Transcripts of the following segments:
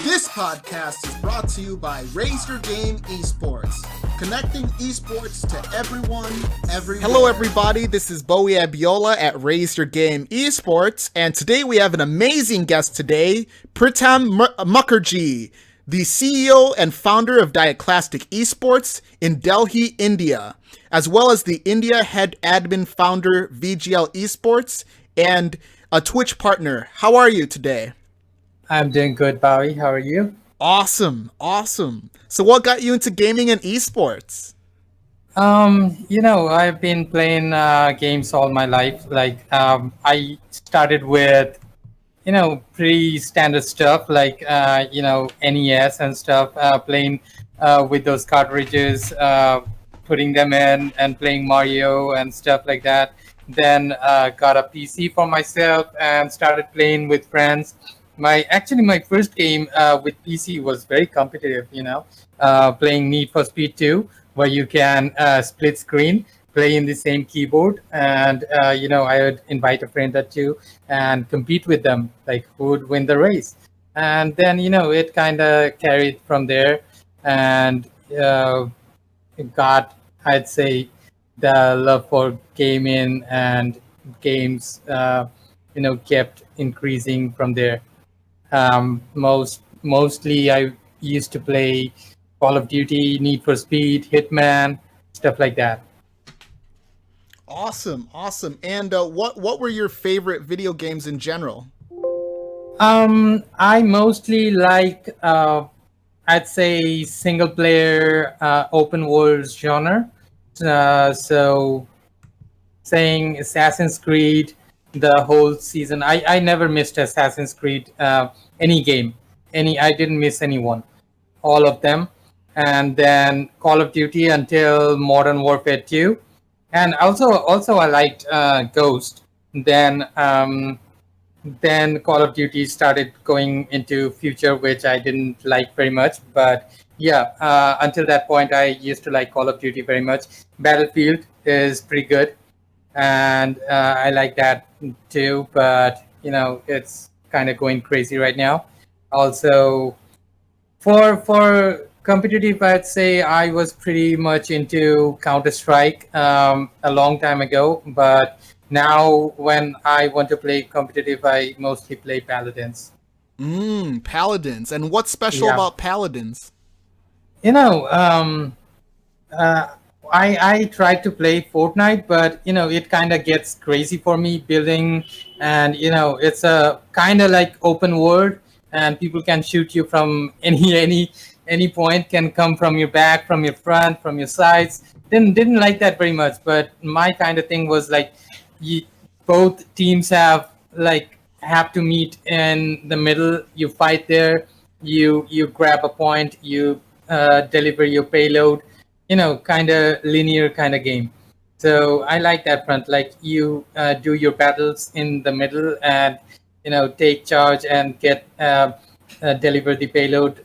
This podcast is brought to you by Raise Your Game Esports, connecting esports to everyone, everywhere. Hello, everybody. This is Bowie Abiola at Raise Your Game Esports, and today we have an amazing guest today, Pritam Mukherjee, the CEO and founder of Diaclastic Esports in Delhi, India, as well as the India head admin founder VGL Esports and a Twitch partner. How are you today? I'm doing good, Bowie. How are you? Awesome. So what got you into gaming and esports? I've been playing games all my life. I started with, pretty standard stuff like, NES and stuff, playing with those cartridges, putting them in and playing Mario and stuff like that. Then got a PC for myself and started playing with friends. My first game with PC was very competitive. Playing Need for Speed 2, where you can split screen, play in the same keyboard, and I would invite a friend or two and compete with them, like who would win the race. And then it kind of carried from there, and it got, I'd say, the love for gaming and games, kept increasing from there. Mostly I used to play Call of Duty, Need for Speed, Hitman, stuff like that. Awesome. And what were your favorite video games in general? I mostly like, I'd say, single player, open world genre. So saying Assassin's Creed, the whole season. I never missed Assassin's Creed, any game. I didn't miss anyone. All of them. And then Call of Duty until Modern Warfare 2. And also I liked Ghost. Then Call of Duty started going into future, which I didn't like very much. But yeah, until that point, I used to like Call of Duty very much. Battlefield is pretty good, and I like that too. But it's kind of going crazy right now. Also, for competitive, I'd say I was pretty much into Counter Strike a long time ago, but now when I want to play competitive, I mostly play Paladins. Paladins. And what's special Yeah. about Paladins? You know, um, uh, I tried to play Fortnite, but it kind of gets crazy for me building, and it's a kind of like open world, and people can shoot you from any point, can come from your back, from your front, from your sides. Didn't like that very much, but my kind of thing was like, you, both teams have to meet in the middle. You fight there, you grab a point, you deliver your payload, kind of linear kind of game. So I like that front, like you do your battles in the middle and take charge and get deliver the payload.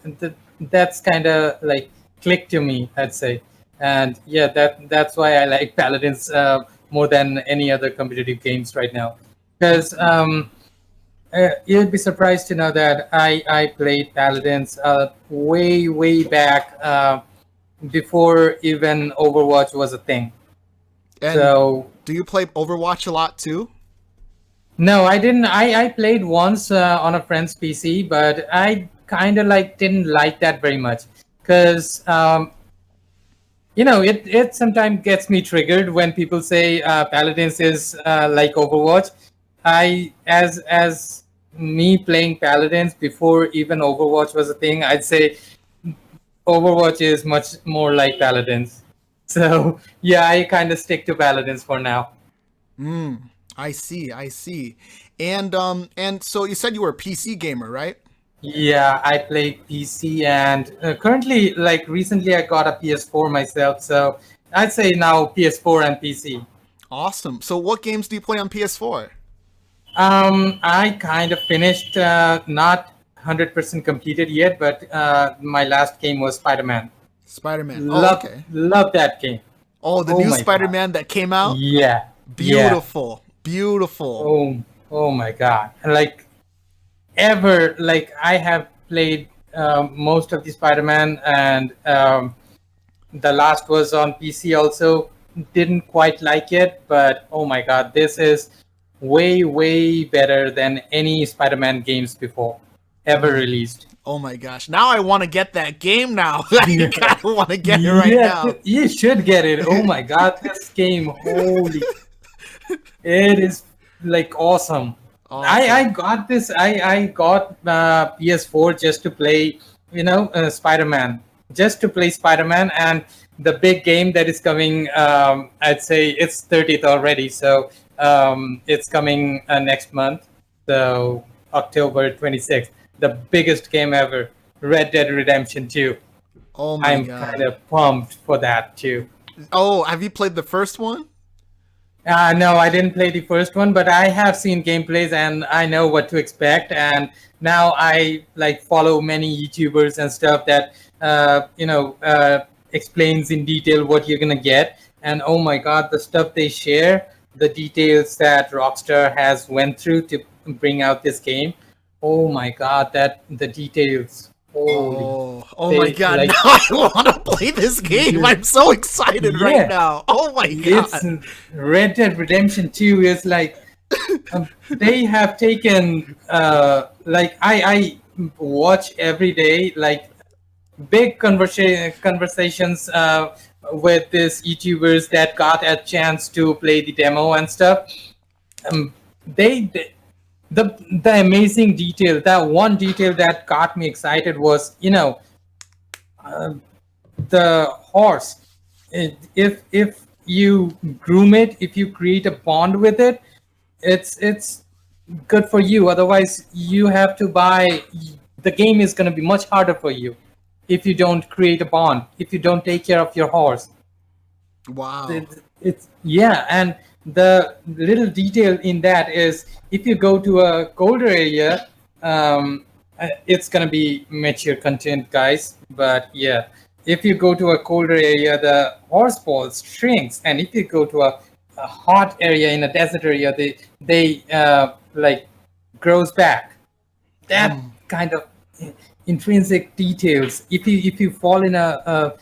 That's kind of like click to me, I'd say. And yeah, that's why I like Paladins more than any other competitive games right now, because you'd be surprised to know that I played Paladins way back, before even Overwatch was a thing. And So do you play Overwatch a lot too? no, I didn't. I played once on a friend's PC, but I kind of like didn't like that very much, because it sometimes gets me triggered when people say Paladins is like Overwatch. As me playing Paladins before even Overwatch was a thing, I'd say Overwatch is much more like Paladins. So yeah, I kind of stick to Paladins for now. I see. And so you said you were a PC gamer, right? Yeah, I play PC, and currently, like recently, I got a PS4 myself. So I'd say now PS4 and PC. Awesome. So what games do you play on PS4? I kind of finished, not 100% completed yet, but my last game was Spider-Man. Spider-Man. Oh, Love, okay. love that game. Oh, the Oh new my god. Spider-Man that came out? Yeah, yeah. Beautiful. Oh my god. Like ever, like I have played most of the Spider-Man, and the last was on PC also. Didn't quite like it, but oh my god, this is way better than any Spider-Man games before ever released. Oh my gosh! Now I want to get that game. Now I kind of want to get it right now. You should get it. Oh my god, this game, holy, it is like awesome. I got this. I got PS4 just to play, Spider-Man, just to play Spider-Man, and the big game that is coming. I'd say it's 30th already, so it's coming next month, so October 26th. The biggest game ever, Red Dead Redemption 2. Oh my god! I'm kind of pumped for that too. Oh, have you played the first one? No, I didn't play the first one, but I have seen gameplays and I know what to expect. And now I follow many YouTubers and stuff that explains in detail what you're gonna get. And oh my god, the stuff they share, the details that Rockstar has went through to bring out this game. Oh my god, that the details. Oh my god, now I want to play this game. I'm so excited right now. Oh my god. Red Dead Redemption 2 is they have taken I watch every day big conversations with these YouTubers that got a chance to play the demo and stuff. The amazing detail, that one detail that got me excited was, the horse. If you groom it, if you create a bond with it, it's good for you. Otherwise, you have to buy. The game is going to be much harder for you if you don't create a bond. If you don't take care of your horse. Wow. And the little detail in that is if you go to a colder area, it's going to be mature content, guys. But yeah, if you go to a colder area, the horse balls shrinks. And if you go to a hot area in a desert area, they grows back. That kind of intrinsic details. If you fall in a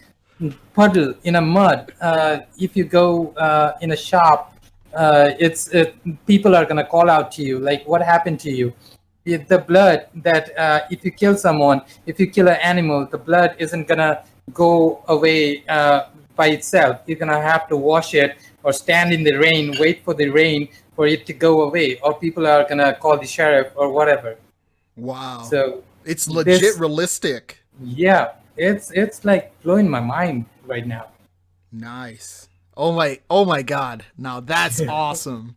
puddle, in a mud, if you go in a shop, people are gonna call out to you, like, what happened to you? The blood that if you kill someone, if you kill an animal, the blood isn't gonna go away by itself. You're gonna have to wash it or stand in the rain, wait for the rain for it to go away, or people are gonna call the sheriff or whatever. Wow. So it's legit realistic. Yeah, it's like blowing my mind right now. Nice. Oh my god. Now that's awesome.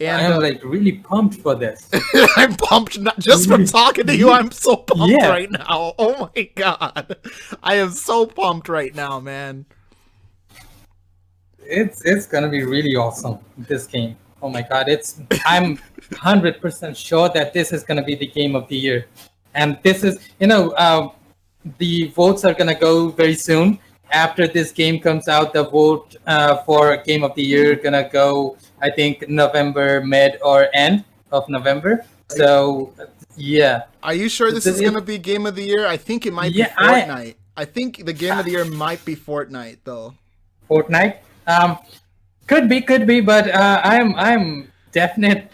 And I'm really pumped for this. I'm pumped not just from talking to you. I'm so pumped right now. Oh my god. I am so pumped right now, man. It's gonna be really awesome, this game. Oh my god, I'm 100% sure that this is gonna be the game of the year. And this is, the votes are gonna go very soon. After this game comes out, the vote for Game of the Year gonna go, I think, November, mid or end of November. So, yeah. Are you sure this is gonna be Game of the Year? I think it might be Fortnite. I think the Game of the Year might be Fortnite, though. Fortnite? Could be, but I'm definite.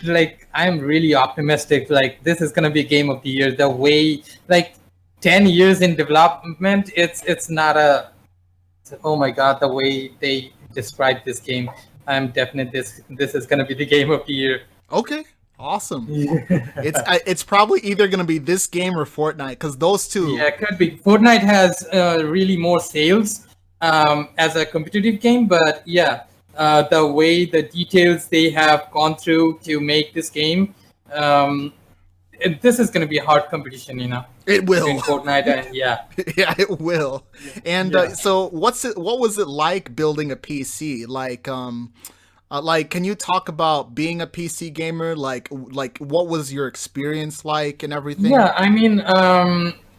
I'm really optimistic. This is gonna be Game of the Year. The way, 10 years in development, it's not a. Oh my god, the way they describe this game, I'm definite this is going to be the Game of the Year. Okay, awesome. It's probably either going to be this game or Fortnite, because those two. Yeah, it could be. Fortnite has really more sales as a competitive game, but yeah, the way the details they have gone through to make this game, this is going to be a hard competition, It will. Between Fortnite and yeah, it will. And so, what was it like building a PC? Can you talk about being a PC gamer? Like what was your experience like and everything? Yeah, I mean,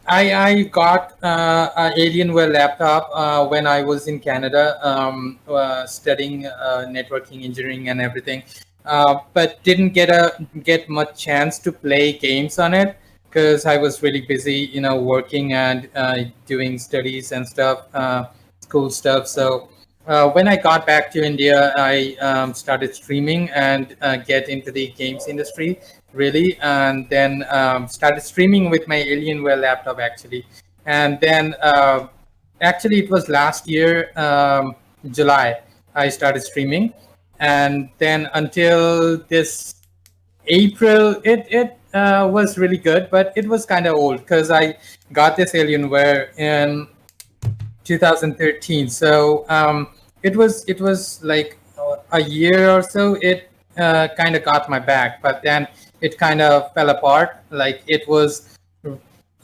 I got an Alienware laptop when I was in Canada, studying networking engineering and everything. But didn't get much chance to play games on it. because I was really busy, working and doing studies and stuff, school stuff. So when I got back to India, I started streaming and get into the games industry really, and then started streaming with my Alienware laptop actually, and then actually it was last year July I started streaming, and then until this April, it was really good, but it was kind of old because I got this Alienware in 2013. So it was like a year or so. It kind of got my back, but then it kind of fell apart. Like it was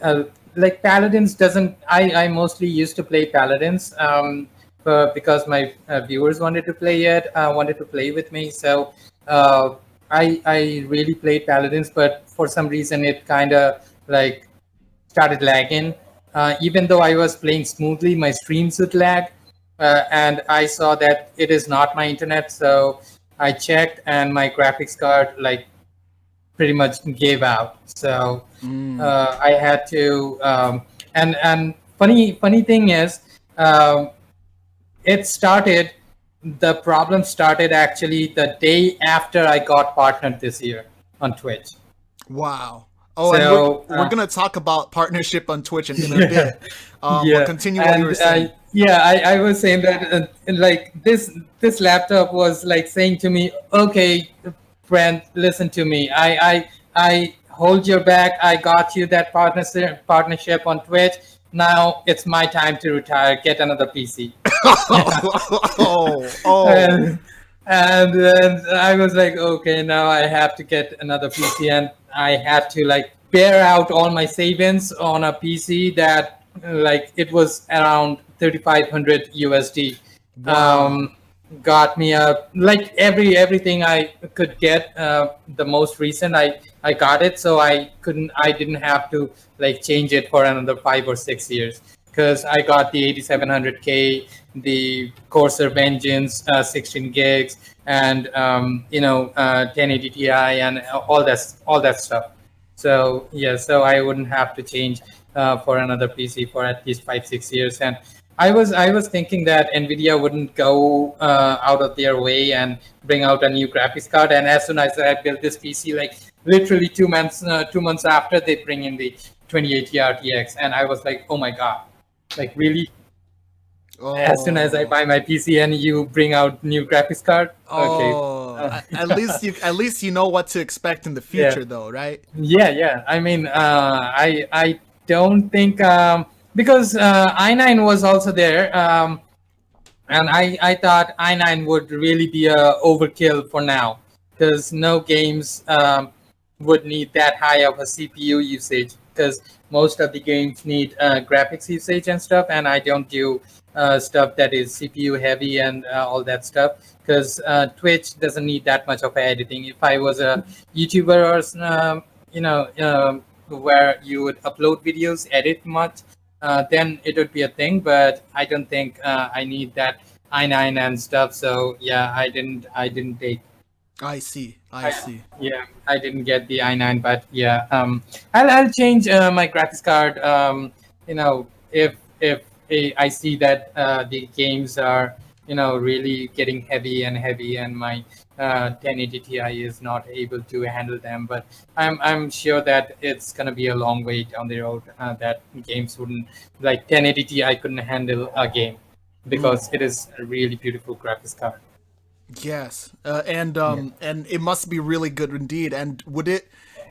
uh, like Paladins doesn't. I mostly used to play Paladins because my viewers wanted to play it, wanted to play with me. So uh, I really played Paladins, but for some reason it kind of like started lagging. Even though I was playing smoothly, my streams would lag, and I saw that it is not my internet. So I checked, and my graphics card like pretty much gave out. So I had to. And funny thing is, um, it started. The problem started actually the day after I got partnered this year on Twitch. Wow. Oh, and we're So we're gonna talk about partnership on Twitch in a yeah, bit. But continue what you were saying. I was saying that like this laptop was like saying to me, okay, friend, listen to me. I hold your back. I got you that partnership on Twitch. Now it's my time to retire. Get another PC. Oh. And then I was like, okay, now I have to get another PC, and I had to like bear out all my savings on a PC that like it was around 3,500 USD. Wow. Got me a like everything I could get. The most recent I got it, so I didn't have to like change it for another 5 or 6 years because I got the 8700K, the Corsair Vengeance, 16 gigs, and 1080 Ti, and all that stuff. So yeah, so I wouldn't have to change for another PC for at least 5 6 years. And I was thinking that Nvidia wouldn't go out of their way and bring out a new graphics card. And as soon as I built this PC, like literally 2 months after, they bring in the 2080 RTX, and I was like, oh my god, like really? As soon as I Oh. buy my PC and you bring out new graphics card, okay. Oh. At least you know what to expect in the Yeah. future, though, right? Yeah. I mean, I don't think because i9 was also there, and I thought i9 would really be a overkill for now because no games would need that high of a CPU usage because most of the games need graphics usage and stuff, and I don't do stuff that is CPU heavy and all that stuff because Twitch doesn't need that much of editing. If I was a YouTuber or where you would upload videos, edit much, then it would be a thing. But I don't think I need that i9 and stuff. So yeah, I didn't take. I see. I see. Yeah, I didn't get the i9, but yeah, I'll change my graphics card. If I see that the games are really getting heavy and heavy, and my 1080 Ti is not able to handle them. But I'm sure that it's gonna be a long way down the road that games wouldn't like 1080 Ti couldn't handle a game because it is a really beautiful graphics card. Yes, and it must be really good indeed. And would it?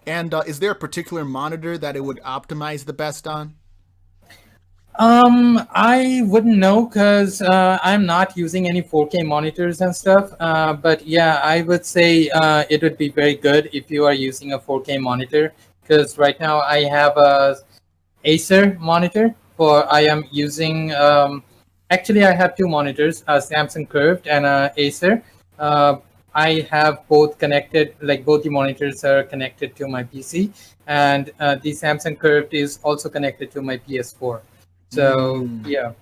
And is there a particular monitor that it would optimize the best on? I wouldn't know because I'm not using any 4K monitors and stuff. But yeah, I would say it would be very good if you are using a 4K monitor because right now I have a Acer monitor for I am using actually I have two monitors, a Samsung Curved and a Acer. Uh, I have both connected, like both the monitors are connected to my PC, and the Samsung Curved is also connected to my PS4. So yeah,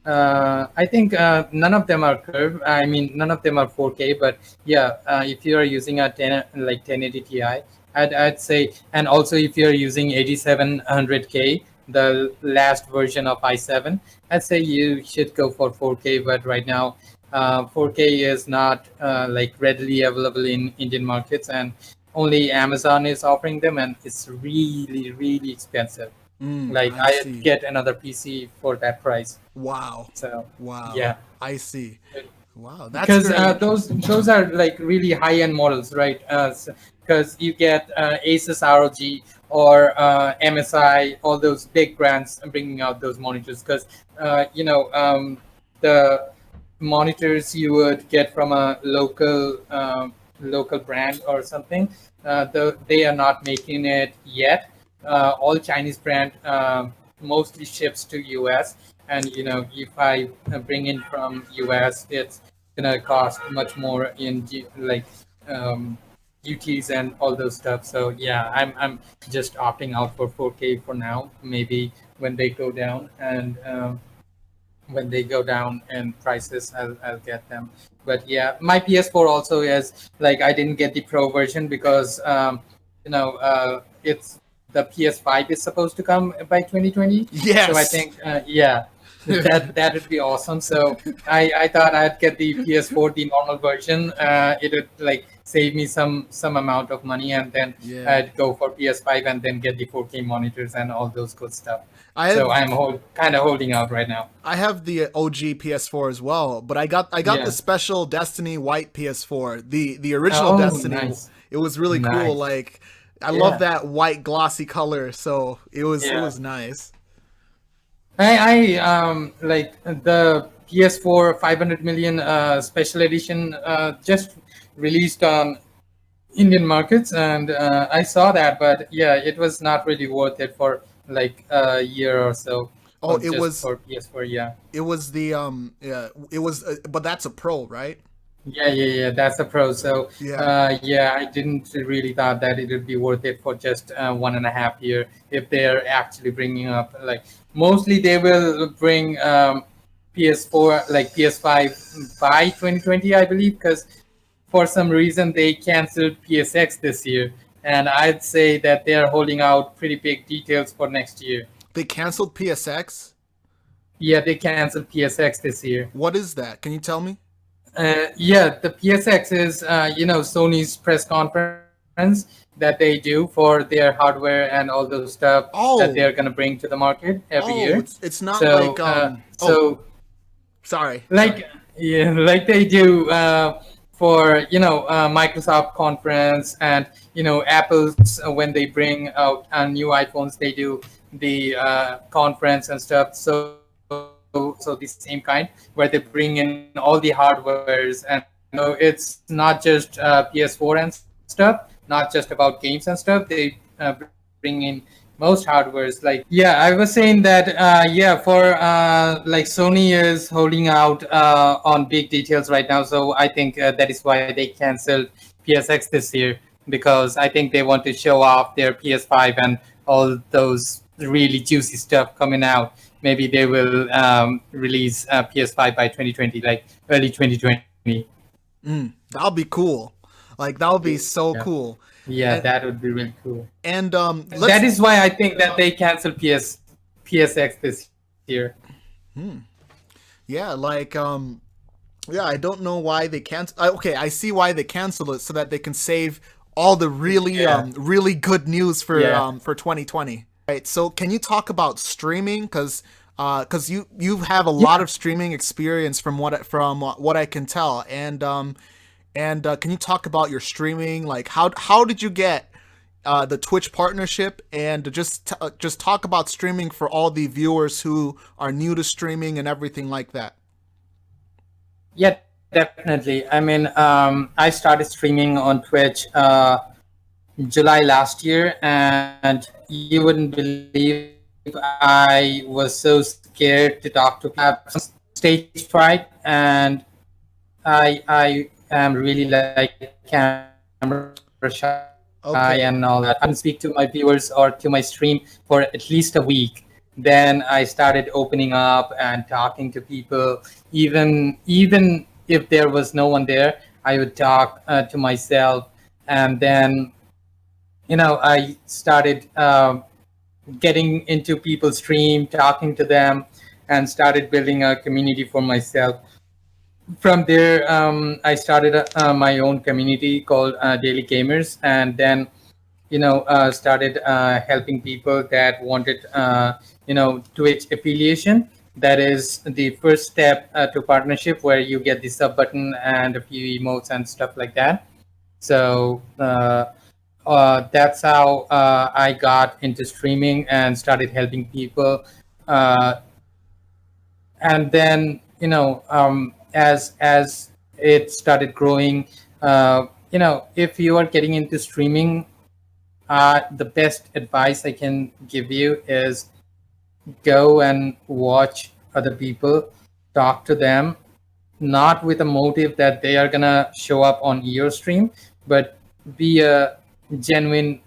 I think none of them are curved. I mean, none of them are 4K. But yeah, if you are using a 10 like 1080 Ti, I'd say. And also, if you're using 8700K, the last version of i7, I'd say you should go for 4K. But right now, 4K is not like readily available in Indian markets, and only Amazon is offering them, and it's really, really expensive. Like I I'd see. get another PC for that price. Wow. So Wow. yeah, I see. Wow, that's because very those are like really high end models, right? Because you get Asus ROG or MSI, all those big brands bringing out those monitors. Because the monitors you would get from a local brand or something, they are not making it yet. All Chinese brand mostly ships to US, and if I bring in from US, it's gonna cost much more in like duties and all those stuff. So yeah, I'm just opting out for 4K for now. Maybe when they go down, and when they go down in prices, I'll get them. But yeah, my PS4 also is like, I didn't get the Pro version because it's the PS5 is supposed to come by 2020. So I yes. think yeah, that would be awesome. So I thought I'd get the PS4, the normal version. It would like save me some amount of money, and then Yeah. I'd go for PS5 and then get the 4K monitors and all those good stuff. I So have I'm kind of holding out right now. I have the OG PS4 as well, but I got the Yeah. special Destiny white PS4. The original Oh, Destiny, nice. it was really cool. Nice. Like I love Yeah. that white glossy color, so it was Yeah. nice. I like the PS4 500 million special edition just released on Indian markets, and I saw that, but yeah, it was not really worth it for like a year or so, Oh, just for PS4. Yeah. it was the yeah, it was but that's a pro, right? Yeah. That's a pro. So, Yeah. yeah, I didn't really thought that it would be worth it for just 1.5 year if they're actually bringing up like mostly they will bring PS4 like PS5 by 2020, I believe, because for some reason they canceled PSX this year, and I'd say that they are holding out pretty big details for next year. They canceled PSX. Yeah, they canceled PSX this year. What is that? Can you tell me? Yeah, the PSX is, Sony's press conference that they do for their hardware and all those stuff that they're Oh, gonna bring to the market every oh, year. it's not So, like oh, so sorry. like yeah, like they do for Microsoft conference, and Apple's when they bring out new iPhones, they do the conference and stuff. So the same kind where they bring in all the hardwares, and it's not just PS4 and stuff, not just about games and stuff. They bring in most hardwares. Like yeah, I was saying that yeah, for like Sony is holding out on big details right now. So I think that is why they canceled PSX this year, because I think they want to show off their PS5 and all those really juicy stuff coming out. Maybe they will release PS5 by 2020, like early 2020. That'll be cool. Like that'll be so Yeah, cool. yeah, And that would be really cool. That let's is why I think that they canceled PSX this year. yeah, like yeah, I don't know why they cancel. Okay, I see why they canceled it so that they can save all the really Yeah, really good news yeah, for 2020. Right. So can you talk about streaming cuz you have a lot yeah, of streaming experience from what I can tell, and can you talk about your streaming? Like how did you get the Twitch partnership, and just talk about streaming for all the viewers who are new to streaming and everything like that. yeah. Definitely. I mean, I started streaming on Twitch July last year, and you wouldn't believe I was so scared to talk to people. I have some stage fright, and I am really like camera shy and all that. I couldn't speak to my viewers or Okay. to my stream for at least a week. Then I started opening up and talking to people, even if there was no one there, I would talk to myself. And then I started getting into people's stream, talking to them, and started building a community for myself. From there, I started my own community called Daily Gamers, and then started helping people that wanted Twitch affiliation. That is the first step to partnership, where you get the sub button and a few emotes and stuff like that. So that's how I got into streaming and started helping people. Uh, and then as it started growing, if you are getting into streaming, the best advice I can give you is go and watch other people, talk to them, not with a motive that they are gonna show up on your stream, but be a genuine,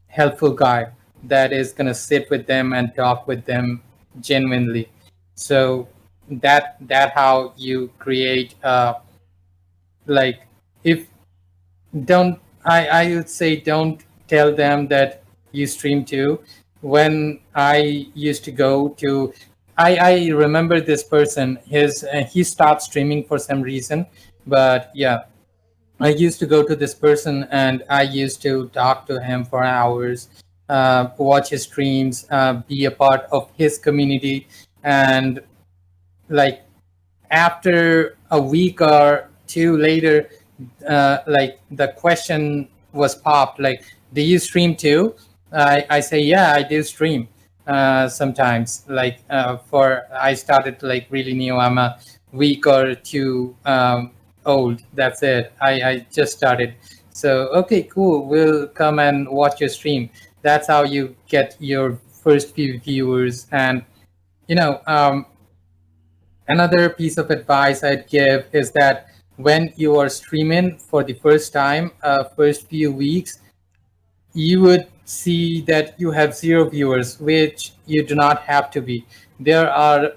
helpful guy that is gonna sit with them and talk with them genuinely. So that how you create like if don't I would say don't tell them that you stream too. When I used to go to, I remember this person, his he stopped streaming for some reason, but yeah, I used to go to this person and I used to talk to him for hours, watch his streams, be a part of his community. And like after a week or two later, like the question was popped, like, do you stream too? I say, yeah, I do stream sometimes. Like for I started like really new. I'm a week or two old. That's it. I just started. So okay, cool. We'll come and watch your stream. That's how you get your first few viewers. And you know um, another piece of advice I'd give is that when you are streaming for the first time, first few weeks, you would see that you have zero viewers, which you do not have to be. There are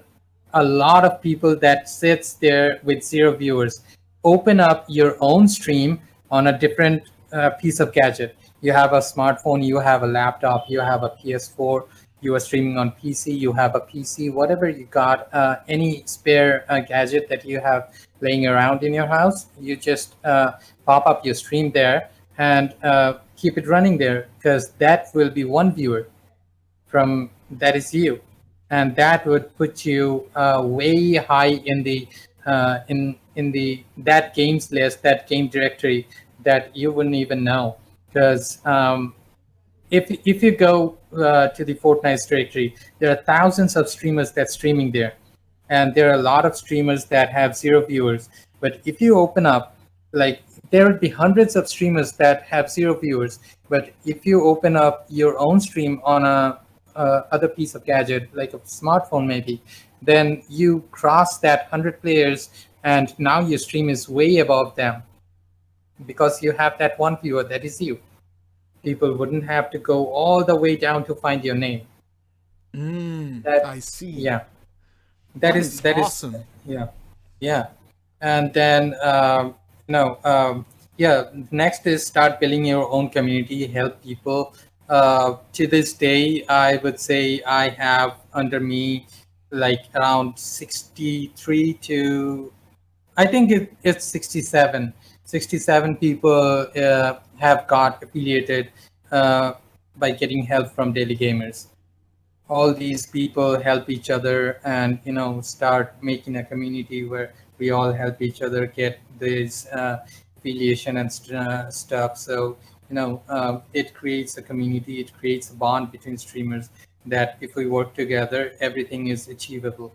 a lot of people that sits there with zero viewers. Open up your own stream on a different piece of gadget. You have a smartphone, you have a laptop, you have a PS4, you are streaming on PC, you have a PC, whatever you got, any spare gadget that you have laying around in your house, you just pop up your stream there and keep it running there, because that will be one viewer from that is you, and that would put you way high in the that games list, that game directory, that you wouldn't even know. Because if you go to the Fortnite directory, there are thousands of streamers that's streaming there, and there are a lot of streamers that have zero viewers. But if you open up, like, there would be hundreds of streamers that have zero viewers. But if you open up your own stream on a other piece of gadget, like a smartphone maybe, then you cross that 100 players, and now your stream is way above them, because you have that one viewer that is you. People wouldn't have to go all the way down to find your name. I see. Yeah, That is awesome. yeah. And then yeah, next is start building your own community, help people. To this day, I would say I have under me like around 63 to, I think it's 67. 67 people have got affiliated by getting help from Daily Gamers. All these people help each other, and start making a community where we all help each other get this affiliation and stuff. So it creates a community, it creates a bond between streamers, that if we work together, everything is achievable.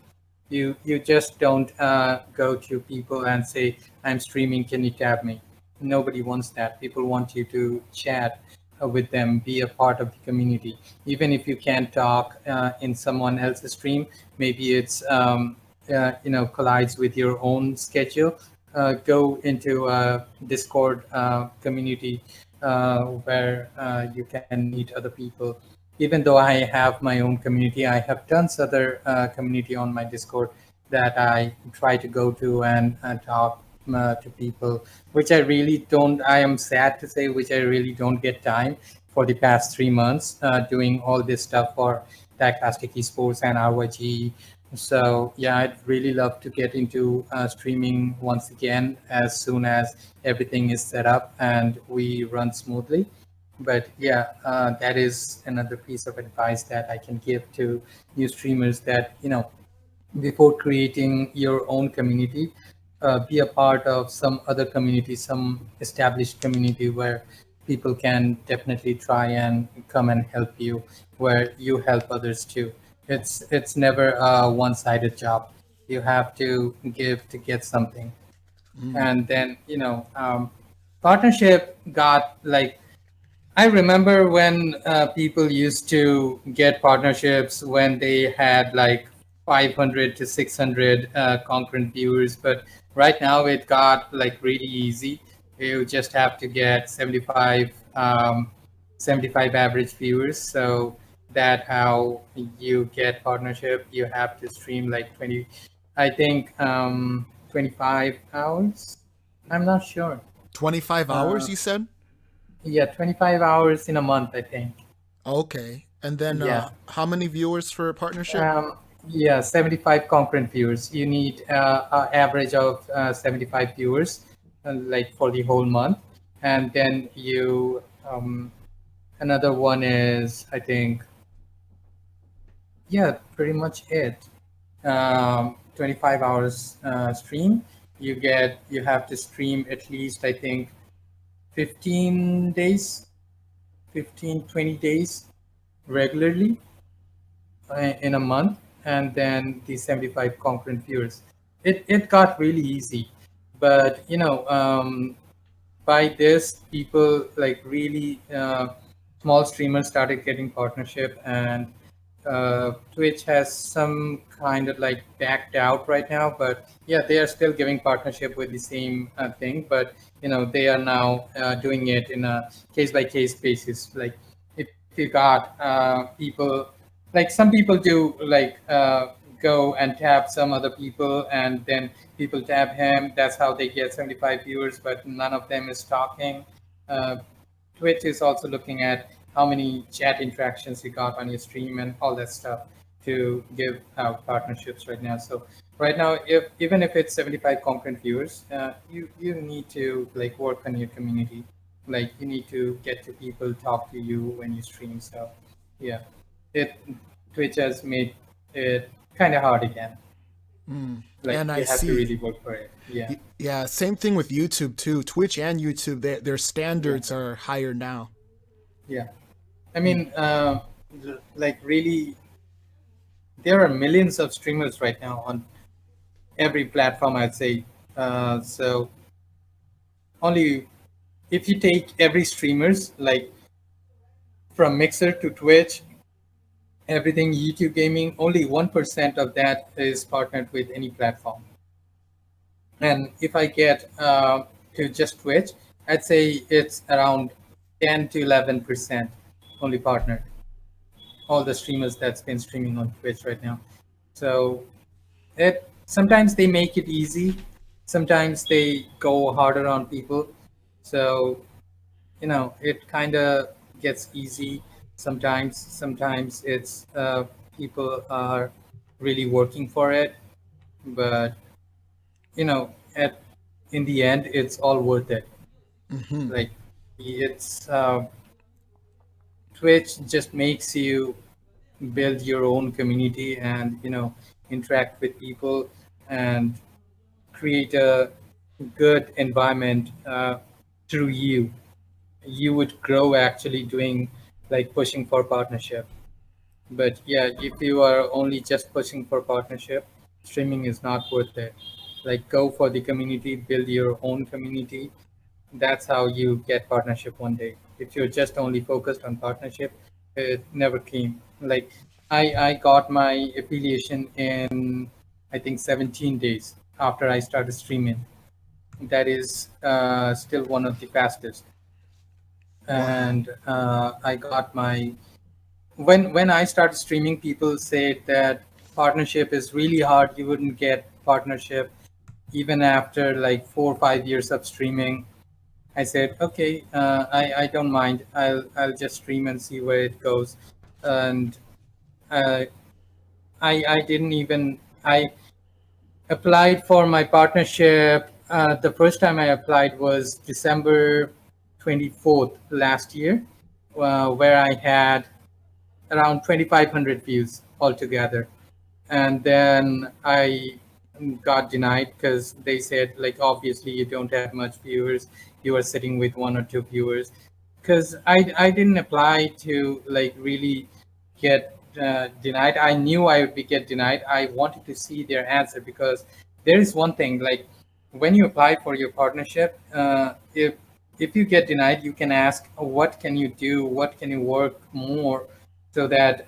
You just don't go to people and say, I'm streaming, can you tab me? Nobody wants that. People want you to chat with them, be a part of the community. Even if you can't talk in someone else's stream, maybe it's collides with your own schedule. Go into a Discord community where you can meet other people. Even though I have my own community, I have tons other community on my Discord that I try to go to and talk to people, which I really don't, I am sad to say, which I really don't get time, for the past 3 months, doing all this stuff for Diaclastic Esports and RYG. So yeah, I'd really love to get into streaming once again as soon as everything is set up and we run smoothly. But yeah, that is another piece of advice that I can give to new streamers, that before creating your own community, be a part of some other community, some established community where people can definitely try and come and help you, where you help others too. It's never a one-sided job. You have to give to get something. And then partnership got like, I remember when people used to get partnerships when they had like 500 to 600 concurrent viewers, but right now it got like really easy. You just have to get 75 average viewers. So that how you get partnership. You have to stream like 20, I think 25 hours. I'm not sure. 25 Uh, hours, you said? yeah, 25 hours in a month, I think. Okay. And then Yeah. how many viewers for a partnership? Um, yeah, 75 concurrent viewers. You need an average of 75 viewers, like for the whole month. And then another one is, I think, yeah, pretty much it. 25 hours stream. You have to stream at least, I think, 15 days, 15, 20 days regularly in a month, and then the 75 concurrent viewers. It got really easy, but by this, people like really small streamers started getting partnership, and Twitch has some kind of like backed out right now, but yeah, they are still giving partnership with the same thing, but they are now doing it in a case by case basis. Like if you got people, like some people do like go and tap some other people, and then people tap him. That's how they get 75 viewers, but none of them is talking. Uh, Twitch is also looking at how many chat interactions you got on your stream and all that stuff to give out partnerships right now. So right now, if even if it's 75 concurrent viewers, you need to like work on your community. Like you need to get to people, talk to you when you stream. So yeah, it Twitch has made it kind of hard again. Like And I you have to see. really work for it. Yeah, Yeah, same thing with YouTube too. Twitch and YouTube, their yeah, standards are higher now. yeah. I mean, like really, there are millions of streamers right now on every platform, I'd say. So only if you take every streamers, like from Mixer to Twitch, everything YouTube gaming, only 1% of that is partnered with any platform. And if I get to just Twitch, I'd say it's around 10 to 11% only partnered. All the streamers that's been streaming on Twitch right now. So it sometimes they make it easy, sometimes they go harder on people. So it kind of gets easy sometimes. Sometimes it's people are really working for it, but at in the end, it's all worth it. Like it's Twitch just makes you build your own community and interact with people and create a good environment through you. You would grow actually doing like pushing for partnership. But yeah, if you are only just pushing for partnership, streaming is not worth it. Like go for the community, build your own community. That's how you get partnership one day. If you're just only focused on partnership, it never came. Like I got my affiliation in I think 17 days after I started streaming. That is still one of the fastest. Wow. And I got my when I started streaming, people said that partnership is really hard. You wouldn't get partnership even after like 4 or 5 years of streaming. I said, okay, I don't mind. I'll just stream and see where it goes. And uh, I didn't even I applied for my partnership. The first time I applied was December 24th last year, where I had around 2,500 views altogether. And then I got denied because they said, like, obviously you don't have much viewers. You are sitting with one or two viewers. Because I didn't apply to like really get denied. I knew I would be get denied. I wanted to see their answer because there is one thing like when you apply for your partnership, if you get denied, you can ask what can you do, what can you work more so that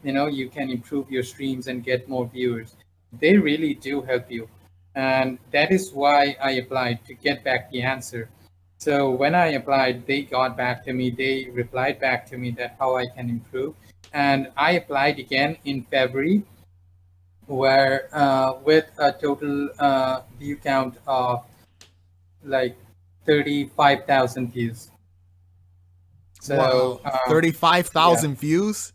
you can improve your streams and get more viewers. They really do help you, and that is why I applied to get back the answer. So when I applied, they got back to me. They replied back to me that how I can improve, and I applied again in February, where with a total view count of like 35,000 views. Wow, So yeah, 35,000 views?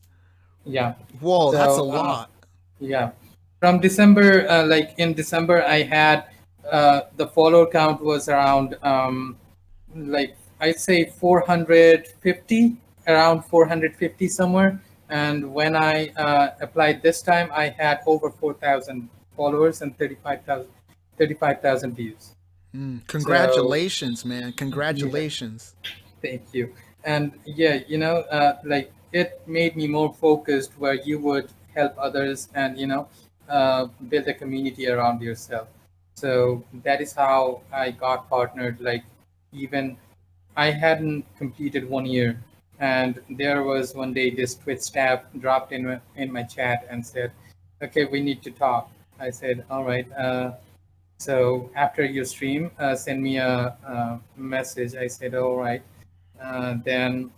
yeah. Whoa, that's a So lot. yeah, from December, like in December, I had the follower count was around like I'd say 450, around 450 somewhere. And when I applied this time, I had over 4,000 followers and 35,000 views. So Congratulations, man. yeah, Congratulations. thank you. And yeah, like it made me more focused where you would help others and, build a community around yourself. So that is how I got partnered. Like, even I hadn't completed 1 year. And there was one day this Twitch staff dropped in my chat and said, okay, we need to talk. I said, all right. So after your stream, send me a message. I said, all right. Then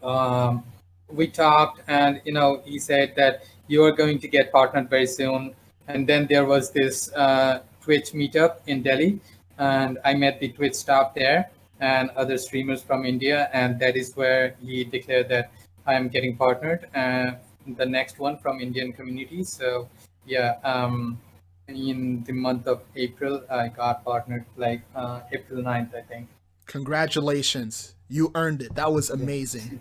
um, we talked, and he said that you are going to get partnered very soon. And then there was this Twitch meetup in Delhi, and I met the Twitch staff there and other streamers from India, and that is where he declared that I am getting partnered. The next one from Indian community. So yeah, in the month of April, I got partnered, like April 9th, I think. Congratulations. You earned it. That was Yeah. amazing.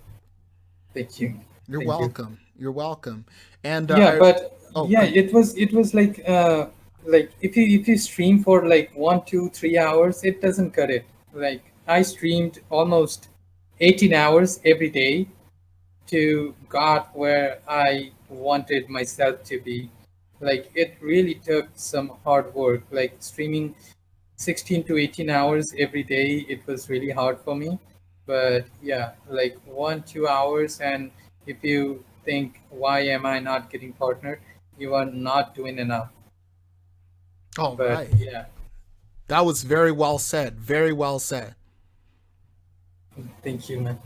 Thank you. You're Thank you. welcome. You're welcome. And Yeah, but oh, yeah, it was like if you stream for like 1 2 3 hours, it doesn't cut it. Like I streamed almost 18 hours every day to got where I wanted myself to be. Like it really took some hard work. Like streaming 16 to 18 hours every day, it was really hard for me. But yeah, like 1 2 hours, and if you think why am I not getting partnered, you are not doing enough. all But right. yeah, That was very well said. Very well said. thank you, man.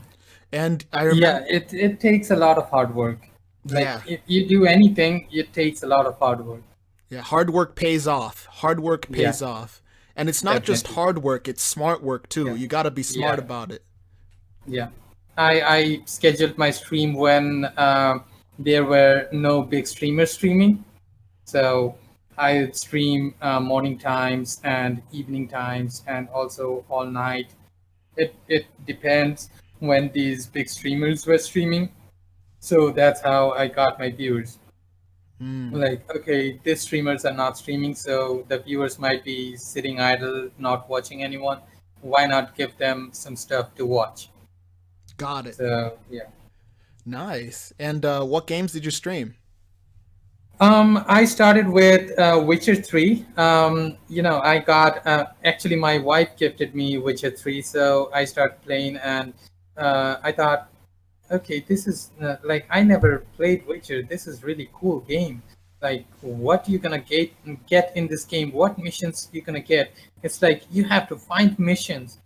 And I Yeah, remember, it takes a lot of hard work. Like yeah, if you do anything, it takes a lot of hard work. yeah, hard work pays off. Hard work Yeah, pays off. And it's not just definitely. hard work, it's smart work too. Yeah, You got to be smart yeah, about it. yeah. I scheduled my stream when there were no big streamers streaming. So I would stream morning times and evening times and also all night. It depends when these big streamers were streaming. So that's how I got my viewers. Like, okay, these streamers are not streaming, so the viewers might be sitting idle, not watching anyone. Why not give them some stuff to watch? Got it. So yeah. Nice. And what games did you stream? I started with Witcher 3. I got actually my wife gifted me Witcher 3, so I started playing, and I thought, okay, this is like I never played Witcher. This is really cool game. Like, what you gonna get in this game? What missions you gonna get? It's like you have to find missions.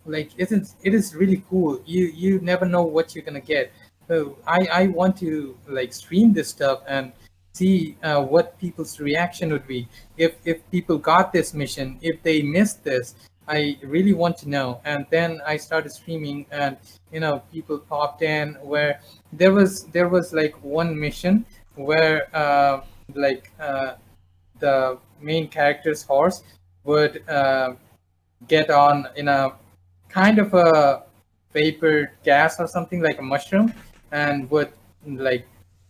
Like it is really cool. You never know what you're gonna get. So I want to like stream this stuff and see what people's reaction would be if people got this mission, if they missed this, I really want to know. And then I started streaming, and people popped in where there was like one mission where the main character's horse would get on in a kind of a vapor gas or something like a mushroom, and would like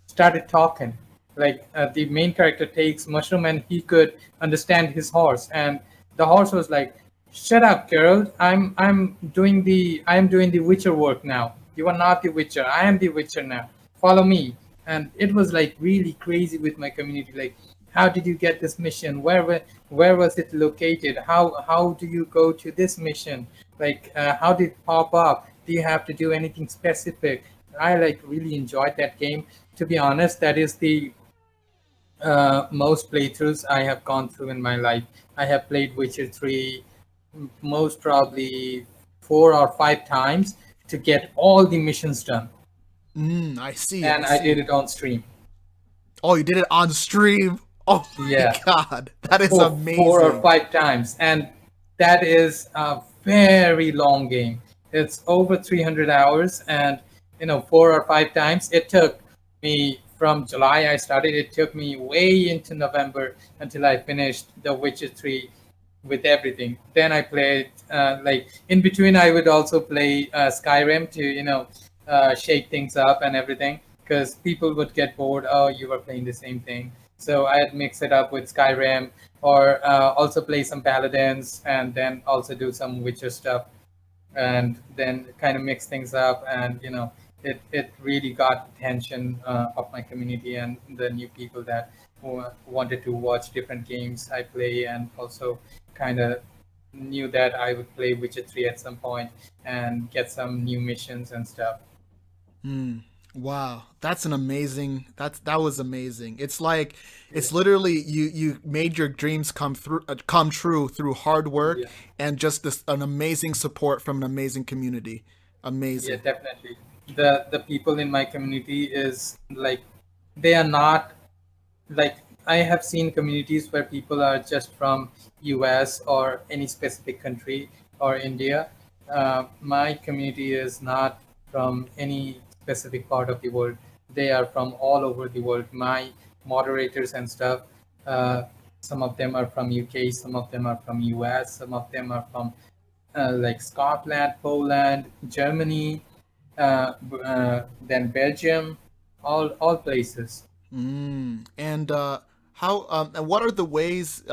started talking. Like the main character takes mushroom and he could understand his horse, and the horse was like, "Shut up, girl! I'm doing the Witcher work now. You are not the Witcher. I am the Witcher now. Follow me." And it was like really crazy with my community. Like, how did you get this mission? Where was it located? How do you go to this mission? Like, how did it pop up? Do you have to do anything specific? I like really enjoyed that game. To be honest, that is the most playthroughs I have gone through in my life. I have played Witcher 3 most probably 4 or 5 times to get all the missions done. I see. I And I did see. it on stream. Oh, you did it on stream. Oh my Yeah, god, that is four or amazing. 5 times. And that is a very long game. It's over 300 hours, and 4 or 5 times. It took me from July I started. It took me way into November until I finished The Witcher 3 with everything. Then I played like in between. I would also play Skyrim to shake things up and everything, because people would get bored. Oh, you were playing the same thing. So I'd mix it up with Skyrim, or also play some Paladins, and then also do some Witcher stuff, and then kind of mix things up. And it really got attention of my community and the new people that wanted to watch different games I play, and also kind of knew that I would play Witcher 3 at some point and get some new missions and stuff. Wow, that's an amazing. That was amazing. It's like Yeah, it's literally you made your dreams come true through hard work yeah, and just this an amazing support from an amazing community. yeah, Amazing. definitely. The people in my community is like, they are not like, I have seen communities where people are just from US or any specific country or India. My community is not from any specific part of the world. They are from all over the world. My moderators and stuff, uh, some of them are from UK, some of them are from US, some of them are from like Scotland, Poland, Germany, then Belgium, all places. And how and what are the ways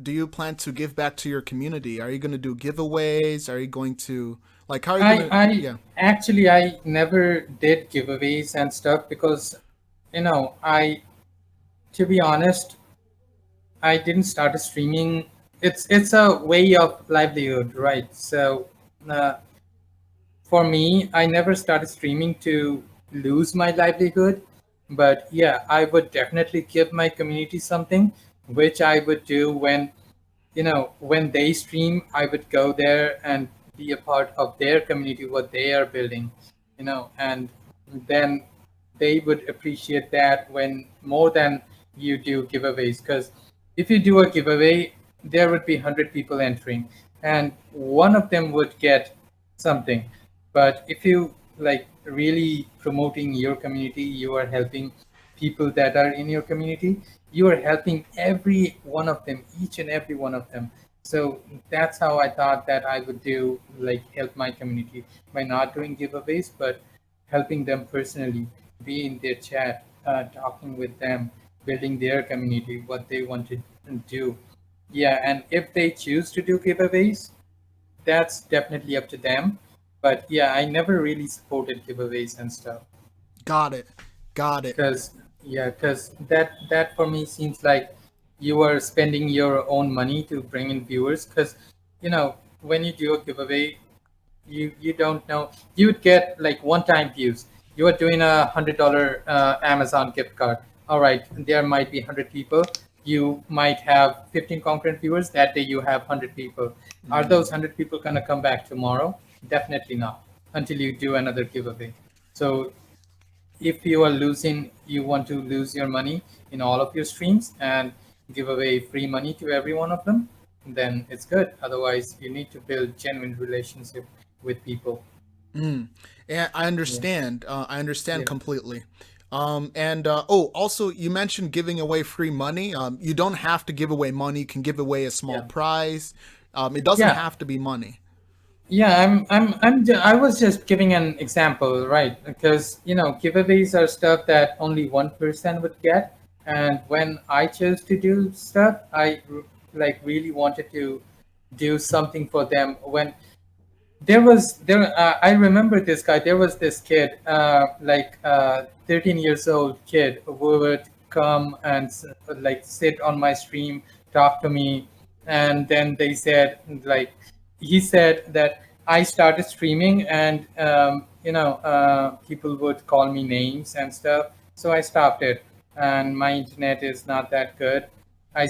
you plan to give back to your community? Are you going to do giveaways? Are you going to like how are you I going to I yeah. actually I never did giveaways and stuff, because I, to be honest, I didn't start streaming. It's a way of livelihood, right? So uh, for me, I never started streaming to lose my livelihood, but yeah, I would definitely give my community something, which I would do when they stream. I would go there and be a part of their community, what they are building, and then they would appreciate that when more than you do giveaways. Because if you do a giveaway, there would be 100 people entering, and one of them would get something. But if you like really promoting your community, you are helping people that are in your community, you are helping every one of them, each and every one of them. So that's how I thought that I would do, like help my community by not doing giveaways, but helping them personally, be in their chat, talking with them, building their community, what they want to do. Yeah, and if they choose to do giveaways, that's definitely up to them. But yeah, I never really supported giveaways and stuff, Got it. Got it. because yeah, because that for me seems like you are spending your own money to bring in viewers. Because when you do a giveaway, you don't know, you would get like one time views. You are doing $100 Amazon gift card. All right, there might be 100 people. You might have 15 concurrent viewers that day. You have 100 people. Are those 100 people going to come back tomorrow? Definitely not, until you do another giveaway. So if you are losing, you want to lose your money in all of your streams and give away free money to every one of them, then it's good. Otherwise, you need to build genuine relationship with people. Mm. Yeah, I Yeah, understand. I understand yeah, completely. Also, you mentioned giving away free money. You don't have to give away money. You can give away a small yeah, prize. It doesn't yeah. have to be money. Yeah, I was just giving an example, right? Because, giveaways are stuff that only one person would get. And when I chose to do stuff, like really wanted to do something for them. When I remember this guy. There was this kid, 13 years old kid, who would come and like sit on my stream, talk to me, and then they said, like, he said that I started streaming, and people would call me names and stuff. So I stopped it, and my internet is not that good. I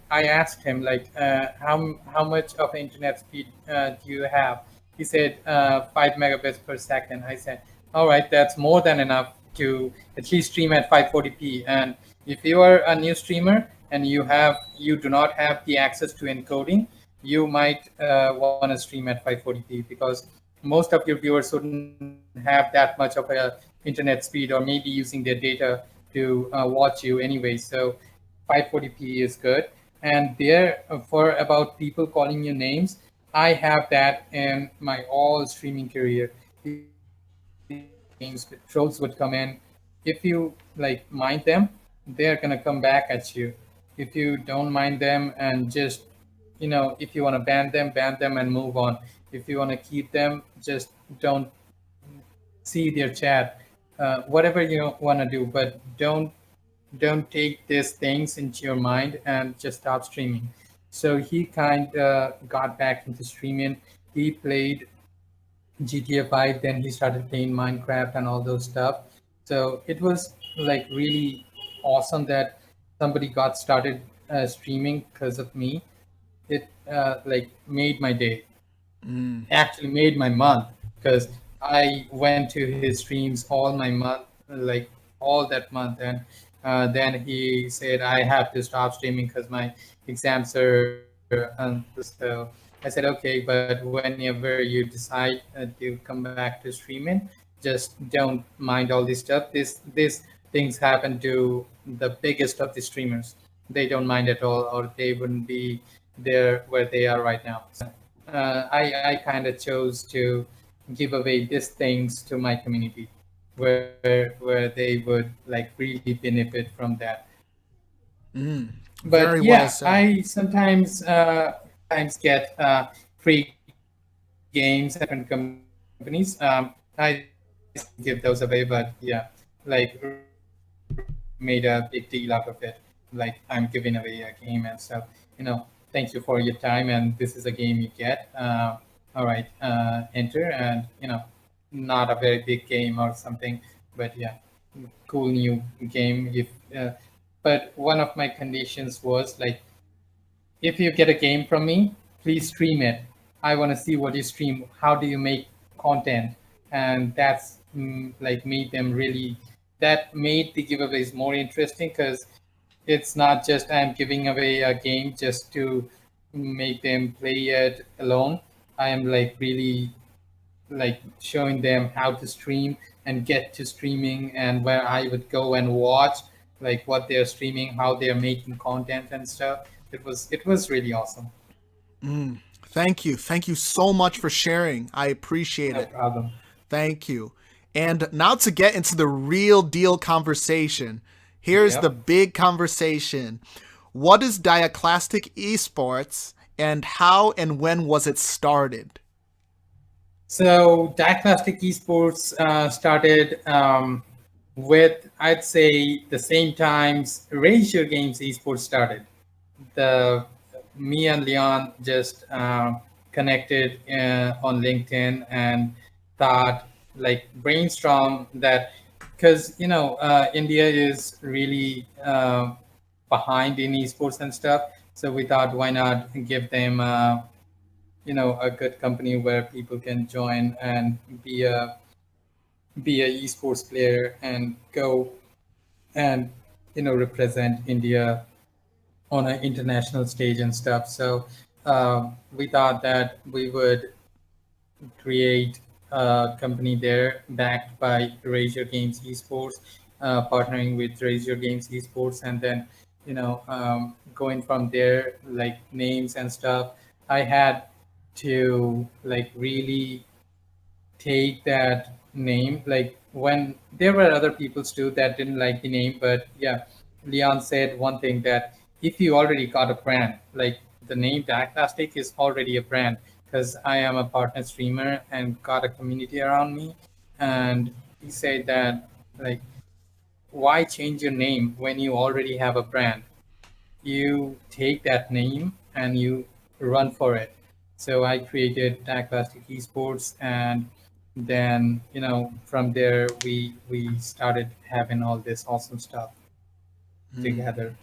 asked him, like, how much of internet speed do you have? He said 5 megabits per second. I said, all right, that's more than enough to at least stream at 540p. And if you are a new streamer and you do not have the access to encoding, you might want to stream at 540p, because most of your viewers wouldn't have that much of a internet speed, or maybe using their data to watch you anyway. So 540p is good. And there, for about people calling you names, I have that in my all streaming career. These games, trolls would come in. If you like mind them, they're gonna come back at you. If you don't mind them and just, if you want to ban them and move on. If you want to keep them, just don't see their chat. Whatever you want to do, but don't take these things into your mind and just stop streaming. So he kind of got back into streaming. He played GTA 5, then he started playing Minecraft and all those stuff. So it was like really awesome that somebody got started streaming because of me. It like made my day, Mm. actually made my month, because I went to his streams all my month, like all that month, and then he said I have to stop streaming because my exams are. So I said, okay, but whenever you decide to come back to streaming, just don't mind all this stuff. These things happen to the biggest of the streamers. They don't mind at all, or they wouldn't be there where they are right now. So I kind of chose to give away these things to my community, where they would like really benefit from that. Mm. But Very well yeah, said. I sometimes get free games at different companies. I still give those away, but yeah, like made a big deal out of it. Like I'm giving away a game and stuff. Thank you for your time, and this is a game you get. All right, enter, and not a very big game or something, but yeah, cool new game. But one of my conditions was like, if you get a game from me, please stream it. I want to see what you stream. How do you make content? And that's like made them really. That made the giveaways more interesting, because it's not just I'm giving away a game just to make them play it alone. I am like really like showing them how to stream and get to streaming, and where I would go and watch like what they're streaming, how they're making content and stuff. It was really awesome. Mm. Thank you. Thank you so much for sharing. I appreciate No it. problem. Thank you. And now to get into the real deal conversation. Here's the Yep. big conversation. What is Diaclastic Esports and how and when was it started? So Diaclastic Esports started with, I'd say, the same times Raise Your Games Esports started. The Me and Leon just connected on LinkedIn and thought, like, brainstorm that, because India is really behind in esports and stuff. So we thought, why not give them a good company where people can join and be a esports player and go and represent India on an international stage and stuff. So we thought that we would create a company there backed by Raise Your Games Esports, partnering with Raise Your Games Esports, and then going from there, like names and stuff. I had to like really take that name. Like when there were other people too that didn't like the name, but yeah, Leon said one thing that if you already got a brand, like the name Diaclastic is already a brand because I am a partner streamer and got a community around me. And he said that like why change your name when you already have a brand? You take that name and you run for it. So I created Diaclastic Esports, and then from there we started having all this awesome stuff together.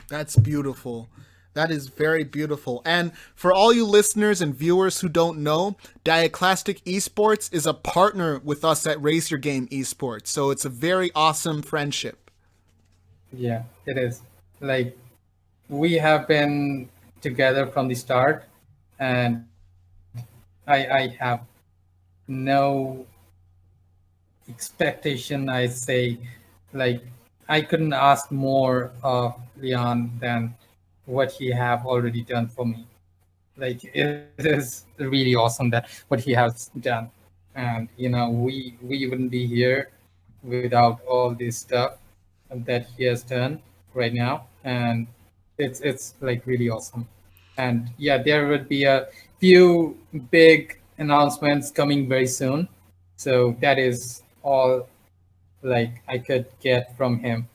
That's beautiful. That is very beautiful. And for all you listeners and viewers who don't know, Diaclastic Esports is a partner with us at Raise Your Game Esports. So it's a very awesome friendship. Yeah, it is. Like we have been together from the start, and I have no expectation. I say, like I couldn't ask more of Leon than what he have already done for me. Like it is really awesome that what he has done, and we wouldn't be here without all this stuff that he has done right now, and it's like really awesome. And yeah, there would be a few big announcements coming very soon, so that is all like I could get from him.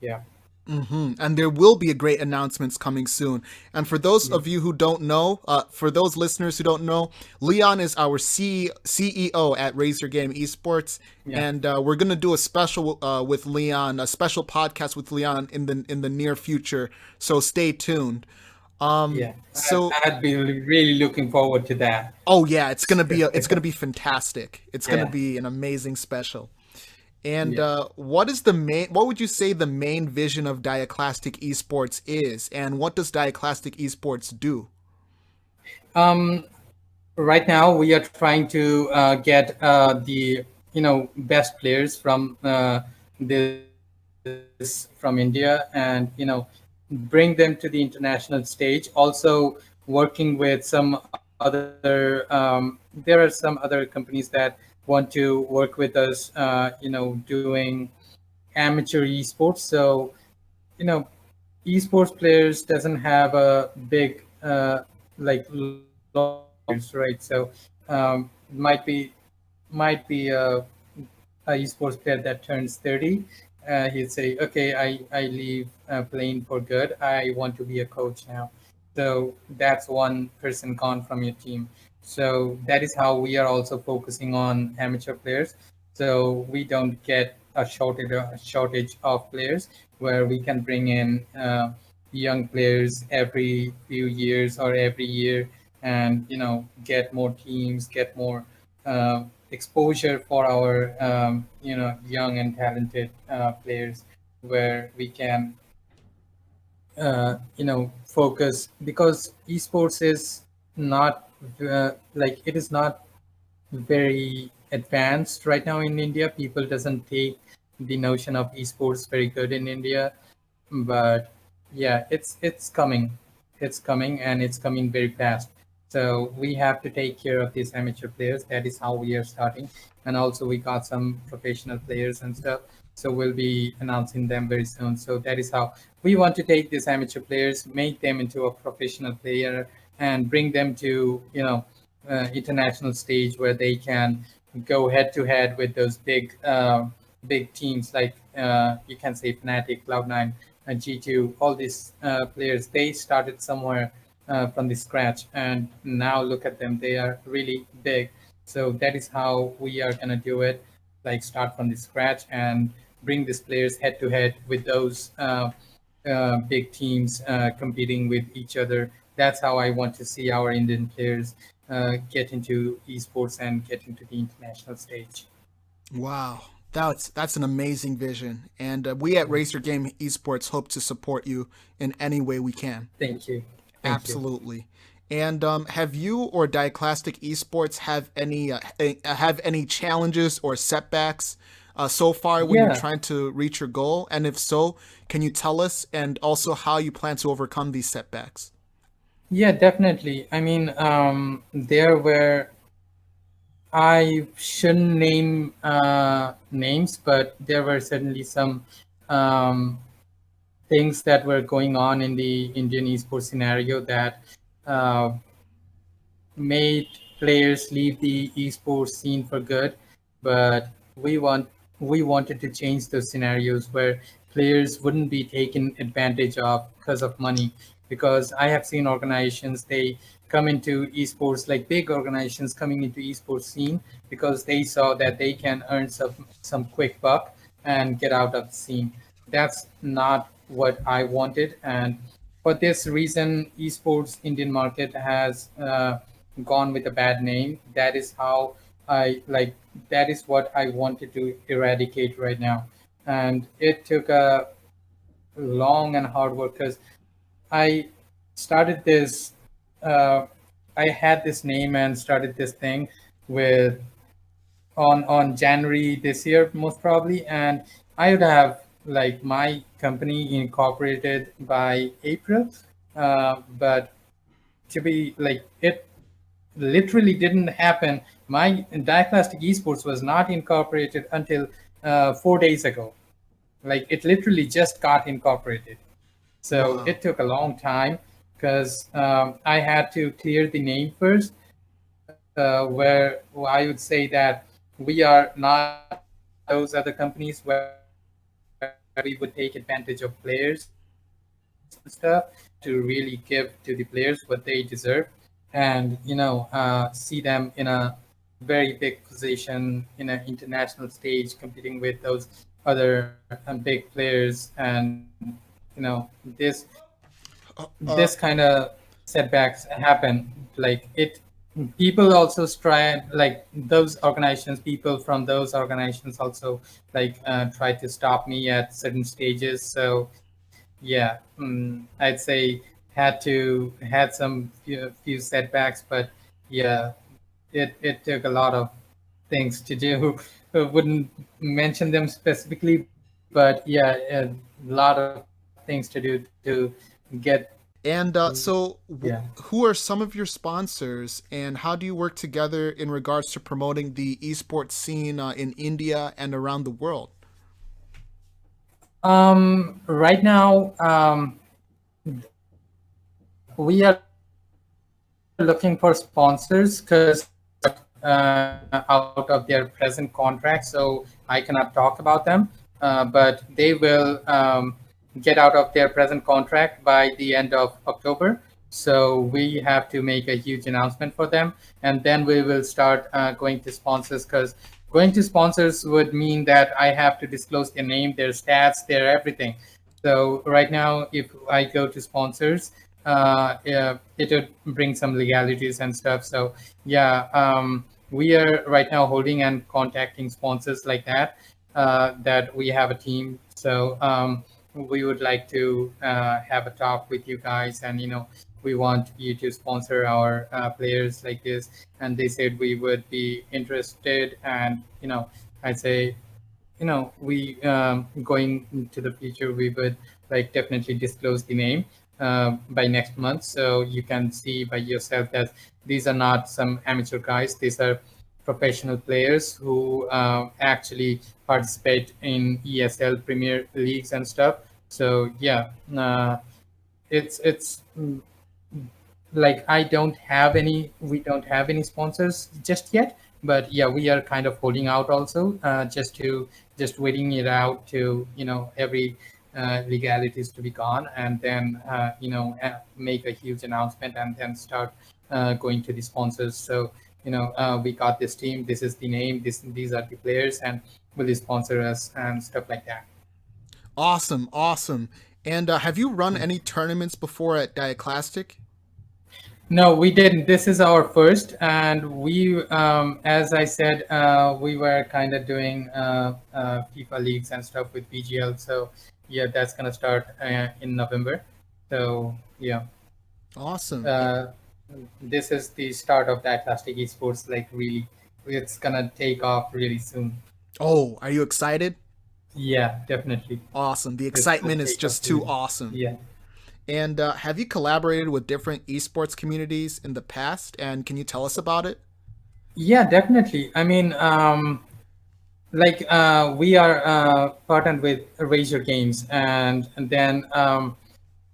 Yeah. And there will be a great announcements coming soon. And for those of you who don't know, for those listeners who don't know, Leon is our CEO at Raise Your Game Esports, Yeah. and we're gonna do a special with Leon, a special podcast with Leon in the near future. So stay tuned. Yeah, So I'd be really looking forward to that. oh yeah, it's gonna be fantastic. It's gonna Yeah, be an amazing special. And yeah. what would you say the main vision of Diaclastic Esports is, and what does Diaclastic Esports do? Um, right now we are trying to get the best players from this from India, and bring them to the international stage. Also working with some other there are some other companies that want to work with us, doing amateur esports. So esports players doesn't have a big like lot of players, right? So might be a esports player that turns 30. He'd say, okay, I leave playing for good. I want to be a coach now. So that's one person gone from your team. So that is how we are also focusing on amateur players. So we don't get a shortage of players, where we can bring in young players every few years or every year, and get more teams, get more exposure for our young and talented players, where we can focus, because esports is not like it is not very advanced right now in India. People doesn't take the notion of esports very good in India, but yeah, it's coming and it's coming very fast. So we have to take care of these amateur players. That is how we are starting. And also we got some professional players and stuff, so we'll be announcing them very soon. So that is how we want to take these amateur players, make them into a professional player, and bring them to international stage, where they can go head to head with those big teams, like you can say Fnatic, Cloud9, and G2. All these players, they started somewhere from the scratch, and now look at them, they are really big. So that is how we are going to do it, like start from the scratch and bring these players head to head with those big teams competing with each other. That's how I want to see our Indian players get into esports and get into the international stage. Wow, that's an amazing vision, and we at Racer Game Esports hope to support you in any way we can. Thank you. Thank you. Absolutely. And have you or Diaclastic Esports have any challenges or setbacks so far when you're Yeah, trying to reach your goal? And if so, can you tell us and also how you plan to overcome these setbacks? yeah, definitely. I mean, there were, I shouldn't name names, but there were certainly some um, things that were going on in the Indian esports scenario that uh, made players leave the esports scene for good. But we want we wanted to change those scenarios where players wouldn't be taken advantage of because of money. Because I have seen organizations, they come into esports, like big organizations coming into esports scene because they saw that they can earn some quick buck and get out of the scene. That's not what I wanted, and for this reason, esports Indian market has gone with a bad name. That is how I like. That is what I wanted to eradicate right now, and it took a long and hard work because I started this. Uh, I had this name and started this thing with on January this year, most probably, and I would have like my company incorporated by April. But to be like, it literally didn't happen. My Diaclastic Esports was not incorporated until 4 days ago. Like, it literally just got incorporated. So Wow. it took a long time because I had to clear the name first, where I would say that we are not like those other companies where we would take advantage of players and stuff. We have to really give to the players what they deserve, and see them in a very big position in an international stage, competing with those other big players. And this Uh, this kind uh, of setbacks happen. Like, it, people also try, like those organizations, people from those organizations also like try to stop me at certain stages. So yeah, I'd say had some few setbacks, but yeah, it took a lot of things to do. I wouldn't mention them specifically, but yeah, a lot of things to do to get and so, yeah. who are some of your sponsors, and how do you work together in regards to promoting the esports scene in India and around the world? Right now, we are looking for sponsors because out of their present contract, so I cannot talk about them. But they will get out of their present contract by the end of October. So we have to make a huge announcement for them, and then we will start going to sponsors, because going to sponsors would mean that I have to disclose their name, their stats, their everything. So right now, if I go to sponsors, yeah, it would bring some legalities and stuff. So yeah, we are right now holding and contacting sponsors like that. That we have a team. So we would like to have a talk with you guys, and we want you to sponsor our players like this. And they said we would be interested, and I'd say, we going into the future, we would like definitely disclose the name by next month, so you can see by yourself that these are not some amateur guys. These are professional players who actually participate in ESL Premier Leagues and stuff. So yeah, it's like, we don't have any sponsors just yet, but yeah, we are kind of holding out also, just waiting it out to every legalities to be gone, and then make a huge announcement, and then start going to the sponsors. So we got this team, this is the name, these are the players, and will they sponsor us and stuff like that. Awesome, awesome. And have you run any tournaments before at Diaclastic? No, we didn't. This is our first, and as I said, we were kind of doing FIFA leagues and stuff with BGL. So yeah, that's gonna start in November. So yeah, Awesome. uh, this is the start of Diaclastic Esports. Like really, it's gonna take off really soon. Oh, are you excited? Yeah, definitely. Awesome. The It's gonna excitement is take off just too really. awesome. Yeah. And have you collaborated with different esports communities in the past? And can you tell us about it? Yeah, definitely. I mean, we are partnered with Razor Games, and then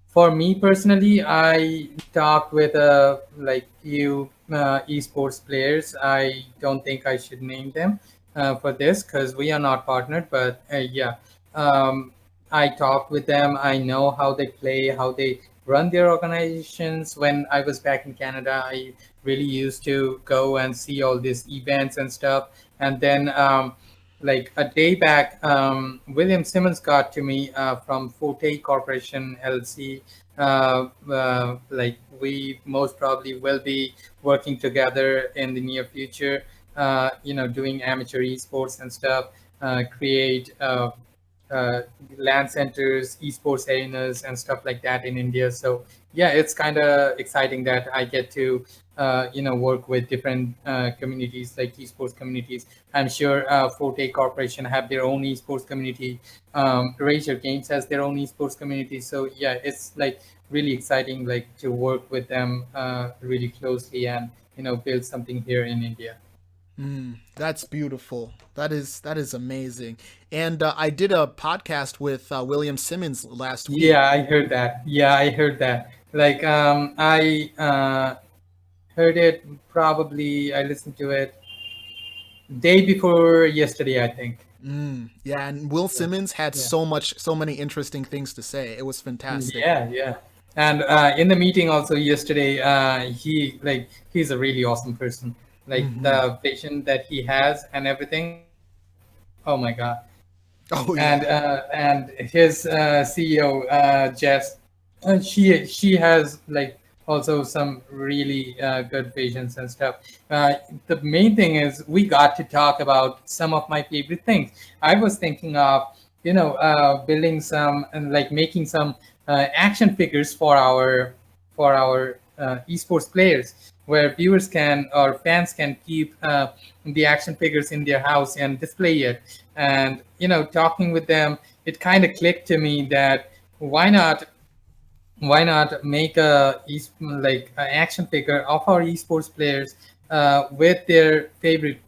for me personally, I talked with like few esports players. I don't think I should name them for this because we are not partnered. But yeah, um, I talked with them. I know how they play, how they run their organizations. When I was back in Canada, I really used to go and see all these events and stuff. And then like a day back, William Simmons got to me from Forte Corporation LLC. Like we most probably will be working together in the near future. Doing amateur esports and stuff. Create uh, land centers, esports arenas, and stuff like that in India. So yeah, it's kind of exciting that I get to work with different communities like esports communities. I'm sure Forte Corporation have their own esports community. Razor Games has their own esports community. So yeah, it's like really exciting like to work with them really closely and build something here in India. That's beautiful. That is amazing. And I did a podcast with William Simmons last week. Yeah, I heard that. Yeah, I heard that. Like, I heard it probably. I listened to it day before yesterday, I think. Yeah, and Will Yeah, Simmons had yeah, so many interesting things to say. It was fantastic. yeah, yeah. And in the meeting also yesterday, he's a really awesome person. Like the vision that he has and everything. Oh my God. Oh and yeah. his CEO Jess, she has like also some really good visions and stuff. The main thing is we got to talk about some of my favorite things. I was thinking of building some and like making some action figures for our esports players where viewers can or fans can keep the action figures in their house and display it. And talking with them, it kind of clicked to me that why not make like an action figure of our esports players with their favorite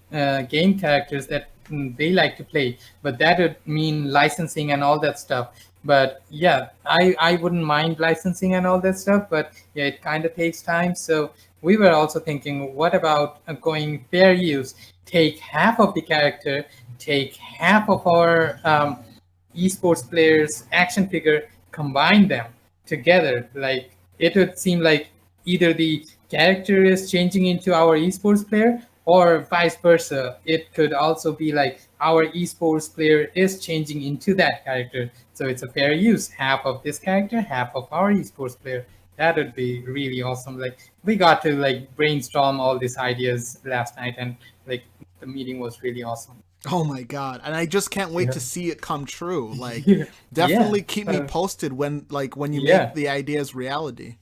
game characters that they like to play, but that would mean licensing and all that stuff. But yeah, I wouldn't mind licensing and all that stuff, but yeah, it kind of takes time. So we were also thinking, what about going fair use, take half of the character, take half of our esports players action figure, combine them together. Like it would seem like either the character is changing into our esports player or vice versa. It could also be like our esports player is changing into that character. So it's a fair use. Half of this character, half of our esports player. That would be really awesome. Like we got to like brainstorm all these ideas last night, and like the meeting was really awesome. Oh my god. And I just can't wait Yeah. to see it come true. Like Yeah. Yeah. definitely keep me posted when you make Yeah. the ideas reality.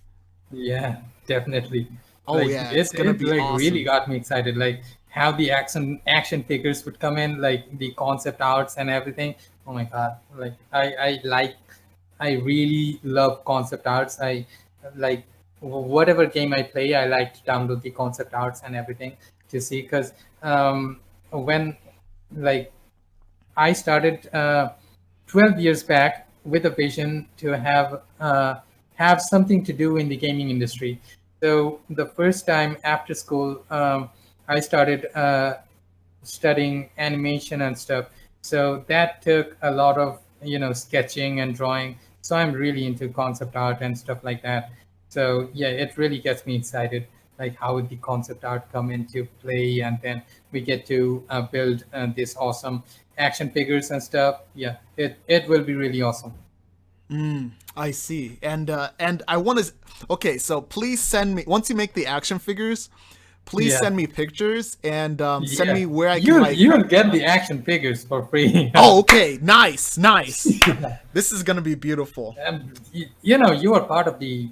Yeah, definitely. Oh Like yeah, it's it, going to it be like really awesome. got me excited. Like how the action figures would come in, like the concept arts and everything. Oh my God! Like I really love concept arts. I like whatever game I play, I like to download the concept arts and everything to see because when like I started 12 years back with a vision to have something to do in the gaming industry. So the first time after school, I started studying animation and stuff. So that took a lot of sketching and drawing. So I'm really into concept art and stuff like that. So yeah, it really gets me excited, like how would the concept art come into play, and then we get to build this awesome action figures and stuff. Yeah, it will be really awesome. I see. And I want to okay, so please send me once you make the action figures, please Yeah, send me pictures and send yeah. me where I can You like you'll get the action figures for free. Oh, okay. Nice. Nice. Yeah. This is going to be beautiful. You are part of the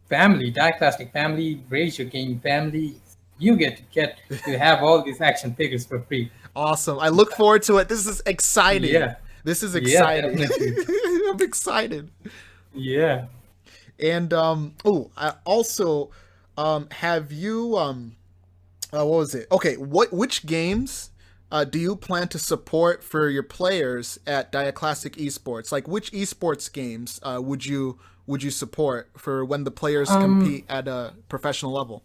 family, Diaclastic family, Raise Your Game family. You get to have all these action figures for free. Awesome. I look forward to it. This is exciting. Yeah, This is yeah, exciting. definitely. I'm excited. Yeah. And I also have you what was it? Okay, which games do you plan to support for your players at Diaclastic Esports? Like which esports games would you support for when the players Um, compete at a professional level?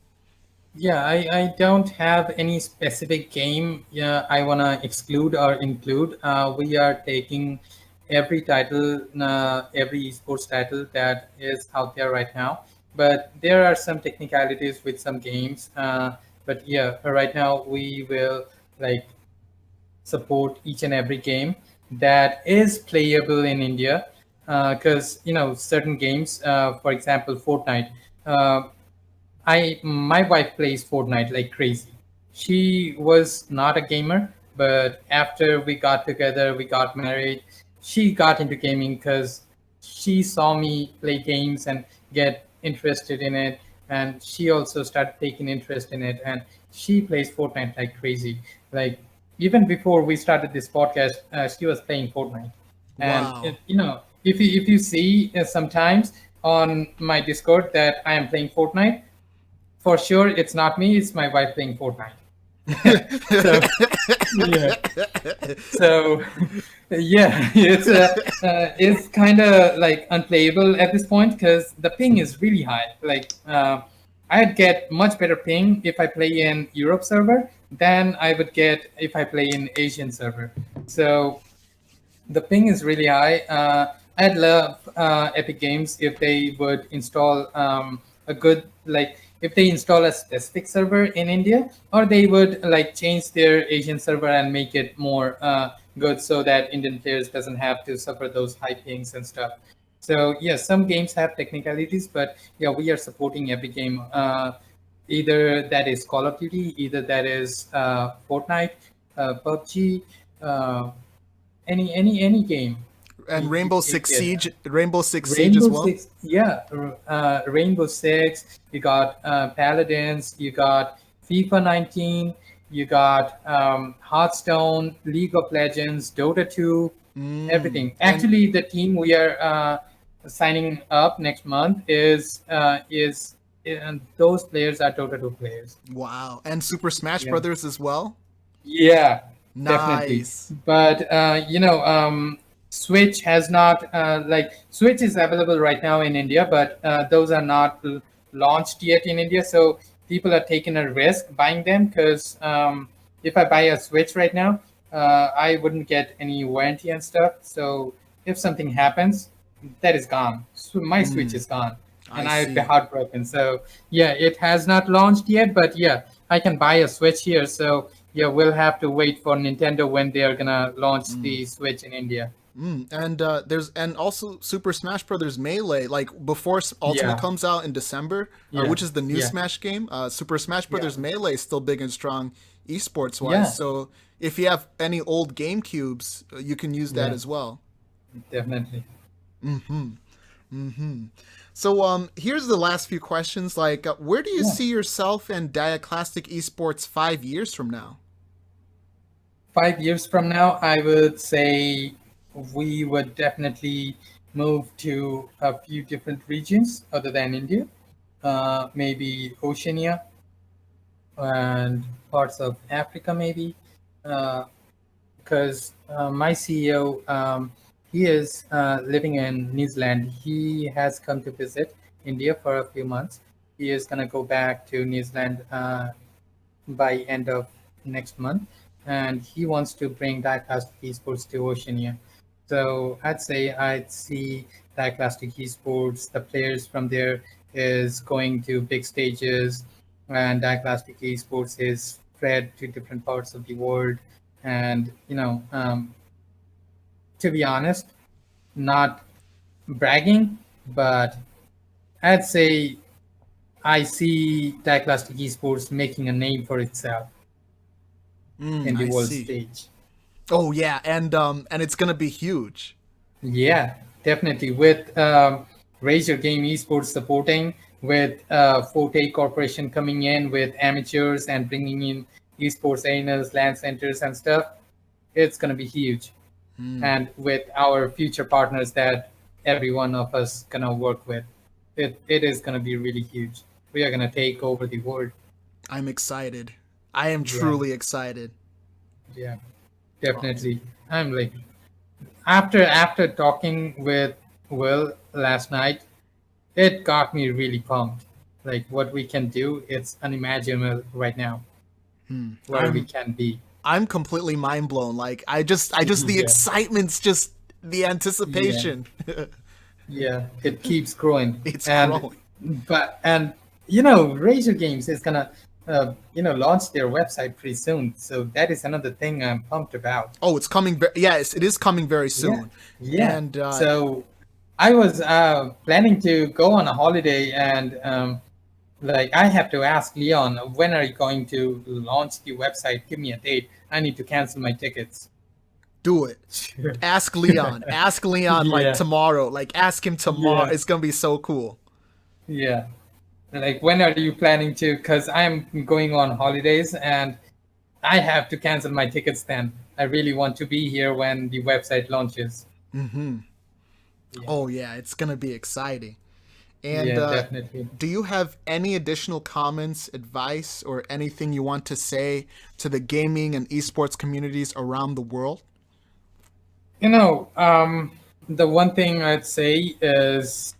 Yeah, I don't have any specific game I want to exclude or include. We are taking every title, every esports title that is out there right now. But there are some technicalities with some games. But yeah, right now we will like support each and every game that is playable in India. Because certain games, for example, Fortnite. Uh, my wife plays Fortnite like crazy. She was not a gamer, but after we got together, we got married, she got into gaming because she saw me play games and get interested in it, and she also started taking interest in it, and she plays Fortnite like crazy. Like even before we started this podcast, she was playing Fortnite, and Wow. if you see sometimes on my Discord that I am playing Fortnite, for sure it's not me, it's my wife playing Fortnite. So yeah, so yeah, it's kind of like unplayable at this point because the ping is really high. Like I'd get much better ping if I play in Europe server than I would get if I play in Asian server. So the ping is really high. I'd love Epic Games if they would install a good, like if they install a specific server in India, or they would like change their Asian server and make it more good so that Indian players doesn't have to suffer those high pings and stuff. So yes, some games have technicalities, but yeah, we are supporting every game. Either that is Call of Duty, either that is Fortnite, PUBG. Uh, any game And you can get. Rainbow Six Siege as Rainbow well. Six, yeah, Rainbow Six. You got Paladins. You got FIFA 19. You got Hearthstone, League of Legends, Dota 2, everything. And Actually, the team we are signing up next month is and those players are Dota 2 players. wow, and Super Smash Yeah. Brothers as well. Yeah, definitely. Nice. But Switch has not like Switch is available right now in India, but those are not launched yet in India. So people are taking a risk buying them because if I buy a Switch right now, I wouldn't get any warranty and stuff. So if something happens, that is gone. So my Switch is gone, I and I'd be see. heartbroken. So yeah, it has not launched yet, but yeah, I can buy a Switch here. So yeah, we'll have to wait for Nintendo when they are gonna launch the Switch in India. And there's and also Super Smash Brothers Melee. Like before Ultimate Yeah, comes out in December, yeah, which is the new yeah, Smash game. Super Smash yeah, Brothers Melee is still big and strong, esports wise. yeah, So if you have any old Game Cubes, you can use that yeah, as well. definitely. So here's the last few questions. Like, where do you Yeah, see yourself and Diaclastic Esports 5 years from now? 5 years from now, I would say we would definitely move to a few different regions other than India, maybe Oceania and parts of Africa, maybe. Uh, because my CEO, he is living in New Zealand. He has come to visit India for a few months. He is gonna go back to New Zealand by end of next month, and he wants to bring Diaclastic Esports to Oceania. So I'd see Diaclastic Esports. The players from there is going to big stages, and Diaclastic Esports is spread to different parts of the world. And to be honest, not bragging, but I'd say I see Diaclastic Esports making a name for itself in the I world see. stage. Oh yeah, and it's gonna be huge. Yeah, definitely. With Raise Your Game Esports supporting, with Forte Corporation coming in with amateurs and bringing in esports arenas, LAN centers, and stuff, it's going to be huge. And with our future partners that every one of us going to work with, it is going to be really huge. We are going to take over the world. I'm excited. I am Yeah, truly excited. yeah, definitely. I'm like, after talking with Will last night, it got me really pumped. Like what we can do, it's unimaginable right now where we I'm can be. I'm completely mind blown. Like I just the Yeah, excitement's just the yeah, anticipation. yeah. It keeps growing, It's and growing. Razor Games is gonna launch their website pretty soon. So that is another thing I'm pumped about. Oh, it's coming. Yes, it is coming very Yeah, soon. yeah. And So I was planning to go on a holiday, and like I have to ask Leon, when are you going to launch the website? Give me a date. I need to cancel my tickets. do it. Ask Leon. Ask Leon like Yeah, tomorrow. Like ask him tomorrow. yeah, It's gonna be so cool. yeah. Like when are you planning to? Because I'm going on holidays and I have to cancel my tickets then. I really want to be here when the website launches. Yeah, Oh yeah, it's gonna be exciting. And yeah, definitely. do you have any additional comments, advice, or anything you want to say to the gaming and esports communities around the world? You know, the one thing I'd say is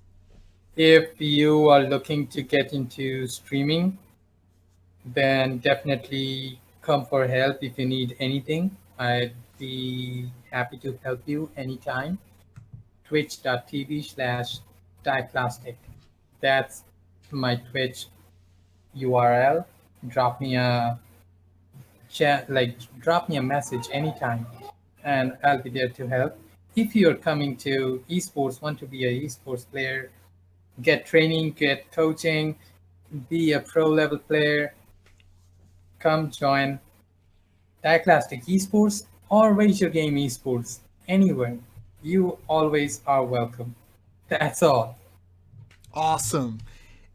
if you are looking to get into streaming, then definitely come for help if you need anything. I'd be happy to help you anytime. Twitch.tv/Diaclastic. That's my Twitch URL. Drop me a drop me a message anytime, and I'll be there to help. If you're coming to esports, want to be a esports player, get training, get coaching, be a pro level player, come join Diaclastic Esports or Raise Your Game Esports. Anywhere. You always are welcome. That's all. Awesome.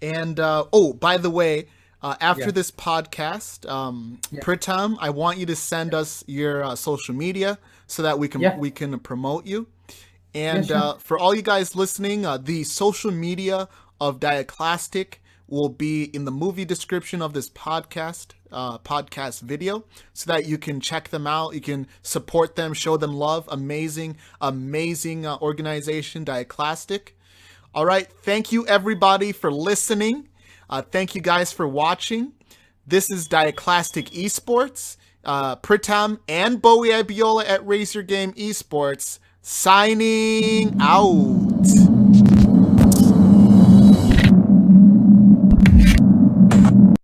And oh, by the way, after Yeah. this podcast, Yeah. Pritam, I want you to send us your social media so that Yeah. we can promote you. Yeah, And sure. for all you guys listening, the social media of Diaclastic will be in the movie description of this podcast video, so that you can check them out. You can support them, show them love. Amazing, amazing organization, Diaclastic. All right, thank you everybody for listening. Thank you guys for watching. This is Diaclastic Esports. Pritam and Bowie Abiola at Racer Game Esports signing out.